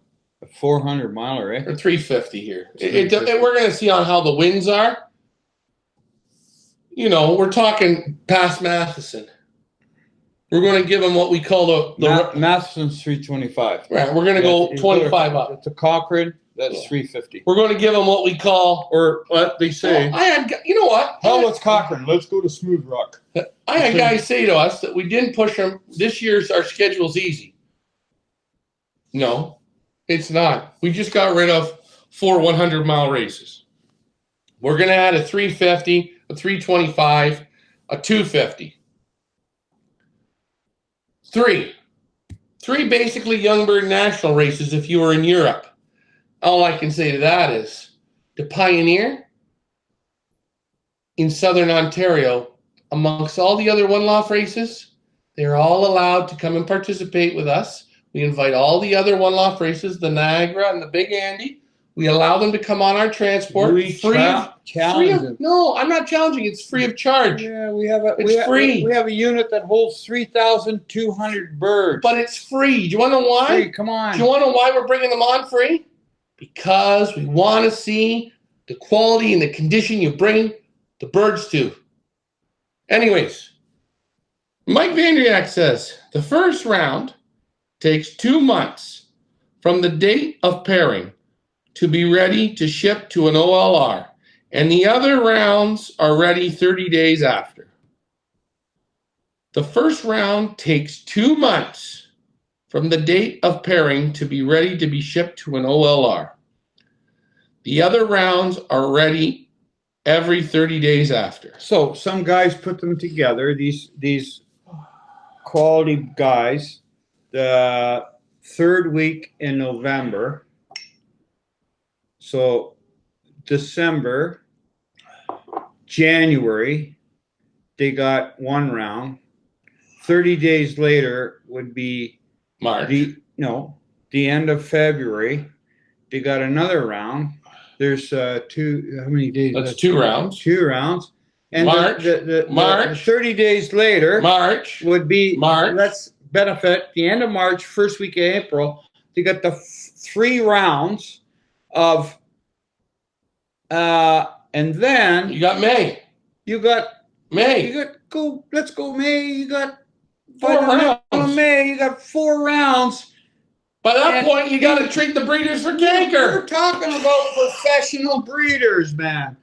A 400-miler, eh? Or 350 here. We're going to see on how the winds are. You know, we're talking past Matheson. We're going to give them what we call the Matheson's 325. right. We're going to go 25 up. To Cochrane, that's Yeah. 350. We're going to give them what we call. Or what they say. You know what? Hell with Cochrane. Let's go to Smooth Rock. I had guys say to us that we didn't push them. This year's our schedule's easy. No, it's not. We just got rid of 4 100-mile races. We're going to add a 350, a 325, a 250. Three basically young bird national races if you were in Europe. All I can say to that is the Pioneer in Southern Ontario, amongst all the other one-off races, they're all allowed to come and participate with us. We invite all the other one-off races, the Niagara and the Big Andy. We allow them to come on our transport. We challenge them. No, I'm not challenging. It's free of charge. Yeah, we have a It's free. We have a unit that holds 3,200 birds. But it's free. Do you want to know why? Free, come on. Do you want to know why we're bringing them on free? Because we want to see the quality and the condition you bring the birds to. Anyways, Mike Vandriak says the first round takes 2 months from the date of pairing to be ready to ship to an OLR, and the other rounds are ready 30 days after. The first round takes 2 months from the date of pairing to be ready to be shipped to an OLR. The other rounds are ready every 30 days after. So some guys put them together. These quality guys. The third week in November. So December, January, they got 1 round. 30 days later would be March. the end of February. They got another round. There's two. How many days? That's 2 rounds. 2 rounds. And March. the 30 days later March. would be March. Let's benefit the end of March, first week of April. They got the 3 rounds of, and then You got May. You got May. let's go May. You got 4 by the middle rounds. of May, you got 4 rounds. By that And point, you got to treat the breeders for We're canker. talking about professional breeders, man.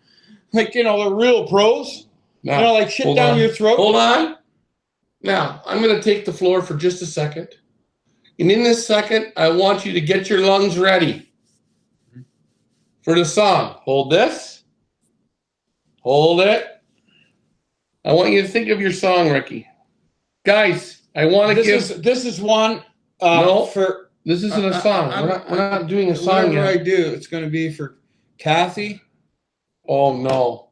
Like, the real pros. Now, Like shit hold down on. your throat. Hold on. Now, I'm going to take the floor for just a second. And in this second, I want you to get your lungs ready for the song. Hold this. Hold it. I want you to think of your song, Ricky. Guys, I want to give... This is one No. for... This isn't a song. We're not doing a song Whatever I yet. do, it's going to be for Kathy Oh, no.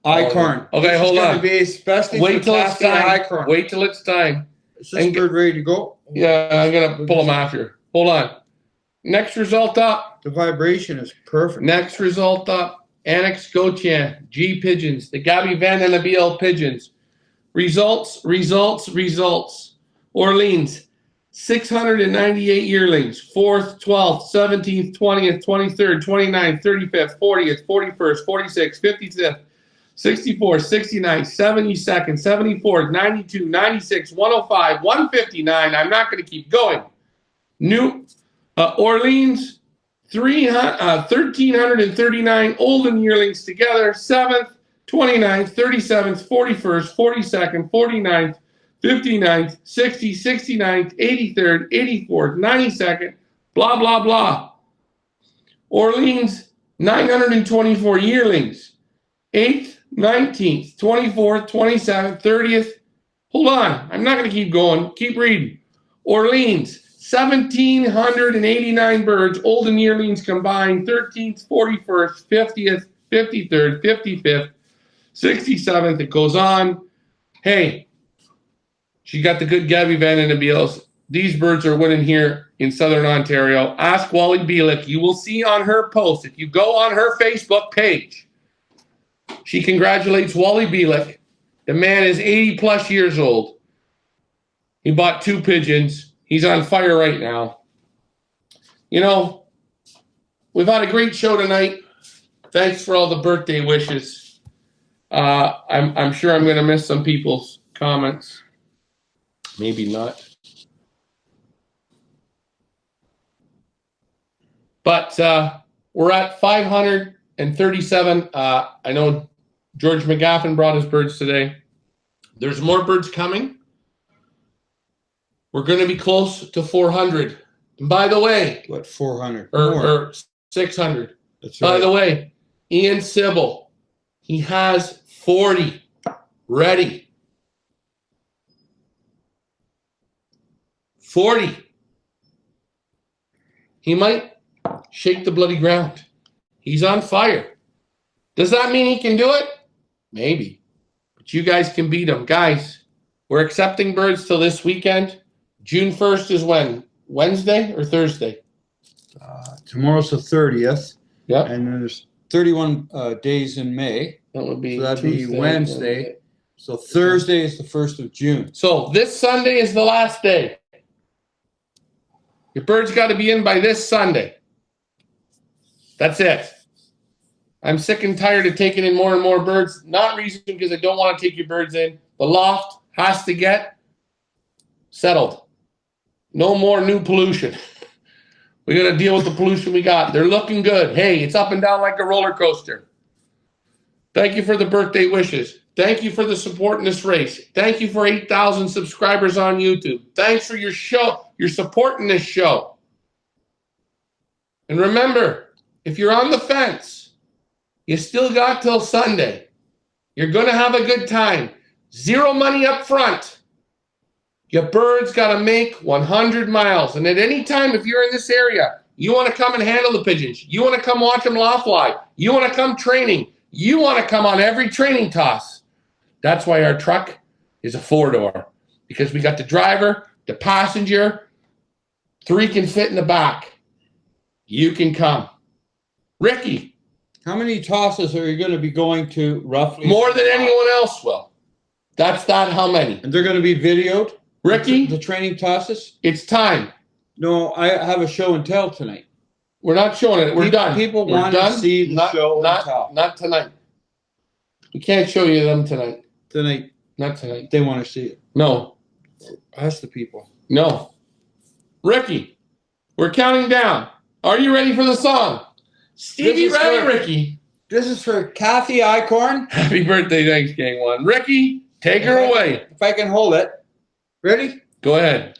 Icorn. Okay, This hold is on. going to be especially Wait for till it's Kathy time. Icorn. Wait till it's time. Is this and- bird ready to go? Yeah, I'm going to pull them after. Hold on. Next result up. The vibration is perfect. Next result up. Annex Gochan, G pigeons, the Gabby Van and the BL pigeons. Results. Orleans, 698 yearlings. 4th, 12th, 17th, 20th, 23rd, 29th, 35th, 40th, 41st, 46th, 55th, 64, 69, 72nd, 74th, 92, 96, 105, 159. I'm not going to keep going. Orleans, 1,339 olden yearlings together. 7th, 29th, 37th, 41st, 42nd, 49th, 59th, 60th, 69th, 83rd, 84th, 92nd, blah, blah, blah. Orleans, 924 yearlings. 8th, 19th, 24th, 27th, 30th. Hold on. I'm not going to keep going. Keep reading. Orleans, 1,789 birds, olden yearlings combined, 13th, 41st, 50th, 53rd, 55th, 67th. It goes on. Hey, she got the good Gabby Van and the BLs. These birds are winning here in Southern Ontario. Ask Wally Bielik. You will see on her post, if you go on her Facebook page, she congratulates Wally Bielik. The man is 80 plus years old. He bought 2 pigeons. He's on fire right now. We've had a great show tonight. Thanks for all the birthday wishes. I'm sure I'm going to miss some people's comments. Maybe not. But we're at 537. I know George McGaffin brought his birds today. There's more birds coming. We're going to be close to 400. And by the way, What, 400? or 600. That's By right. the way, Ian Sybil, he has 40 ready. 40. He might shake the bloody ground. He's on fire. Does that mean he can do it? Maybe. But you guys can beat him. Guys, we're accepting birds till this weekend. June 1st is when? Wednesday or Thursday? Tomorrow's the 30th, Yep. and then there's 31 days in May. That would be So that'd be Tuesday, Wednesday. So Thursday is the 1st of June. So this Sunday is the last day. Your bird's got to be in by this Sunday. That's it. I'm sick and tired of taking in more and more birds. Not reason because I don't want to take your birds in. The loft has to get settled. No more new pollution. We got to deal with the pollution we got. They're looking good. Hey, it's up and down like a roller coaster. Thank you for the birthday wishes. Thank you for the support in this race. Thank you for 8,000 subscribers on YouTube. Thanks for your support in this show. And remember, if you're on the fence, you still got till Sunday. You're going to have a good time. 0 money up front. Your bird's got to make 100 miles. And at any time, if you're in this area, you want to come and handle the pigeons. You want to come watch them loft fly. You want to come training. You want to come on every training toss. That's why our truck is a 4-door. Because we got the driver, the passenger, 3 can fit in the back. You can come. Ricky. How many tosses are you going to be going to roughly? More than anyone else will. That's how many. And they're going to be videoed? Ricky, The training tosses? it's time. No, I have a show and tell tonight. We're not showing it. We're done. People We're want to done. see the show and tell. Not tonight. We can't show you them tonight. Tonight, Not tonight. they want to see it. No. Ask the people. No. Ricky, we're counting down. Are you ready for the song? Stevie This is Ray, for- Ricky. This is for Kathy Icorn. Happy birthday, thanks, Gang One. Ricky, take her away. If I can hold it. Ready? Go ahead.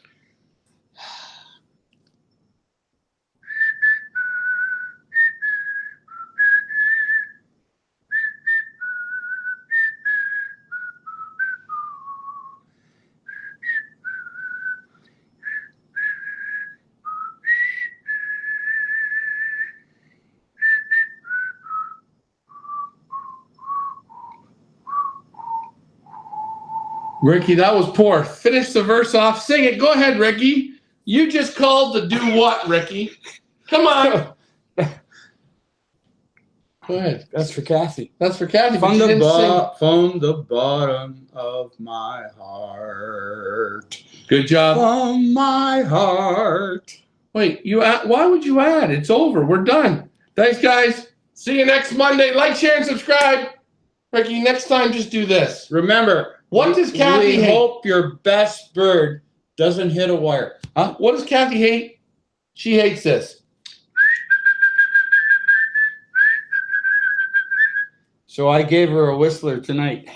Ricky, that was poor. Finish the verse off. Sing it. Go ahead, Ricky. You just called to do what, Ricky? Come on. Go ahead. That's for Kathy. That's for Kathy. but From you the, didn't sing. from the bottom of my heart. Good job. From my heart. Wait, why would you add? It's over. We're done. Thanks, guys. See you next Monday. Like, share, and subscribe. Ricky, next time, just do this. Remember, What does Kathy we hate? hope your best bird doesn't hit a wire. Huh? What does Kathy hate? She hates this. So I gave her a whistler tonight.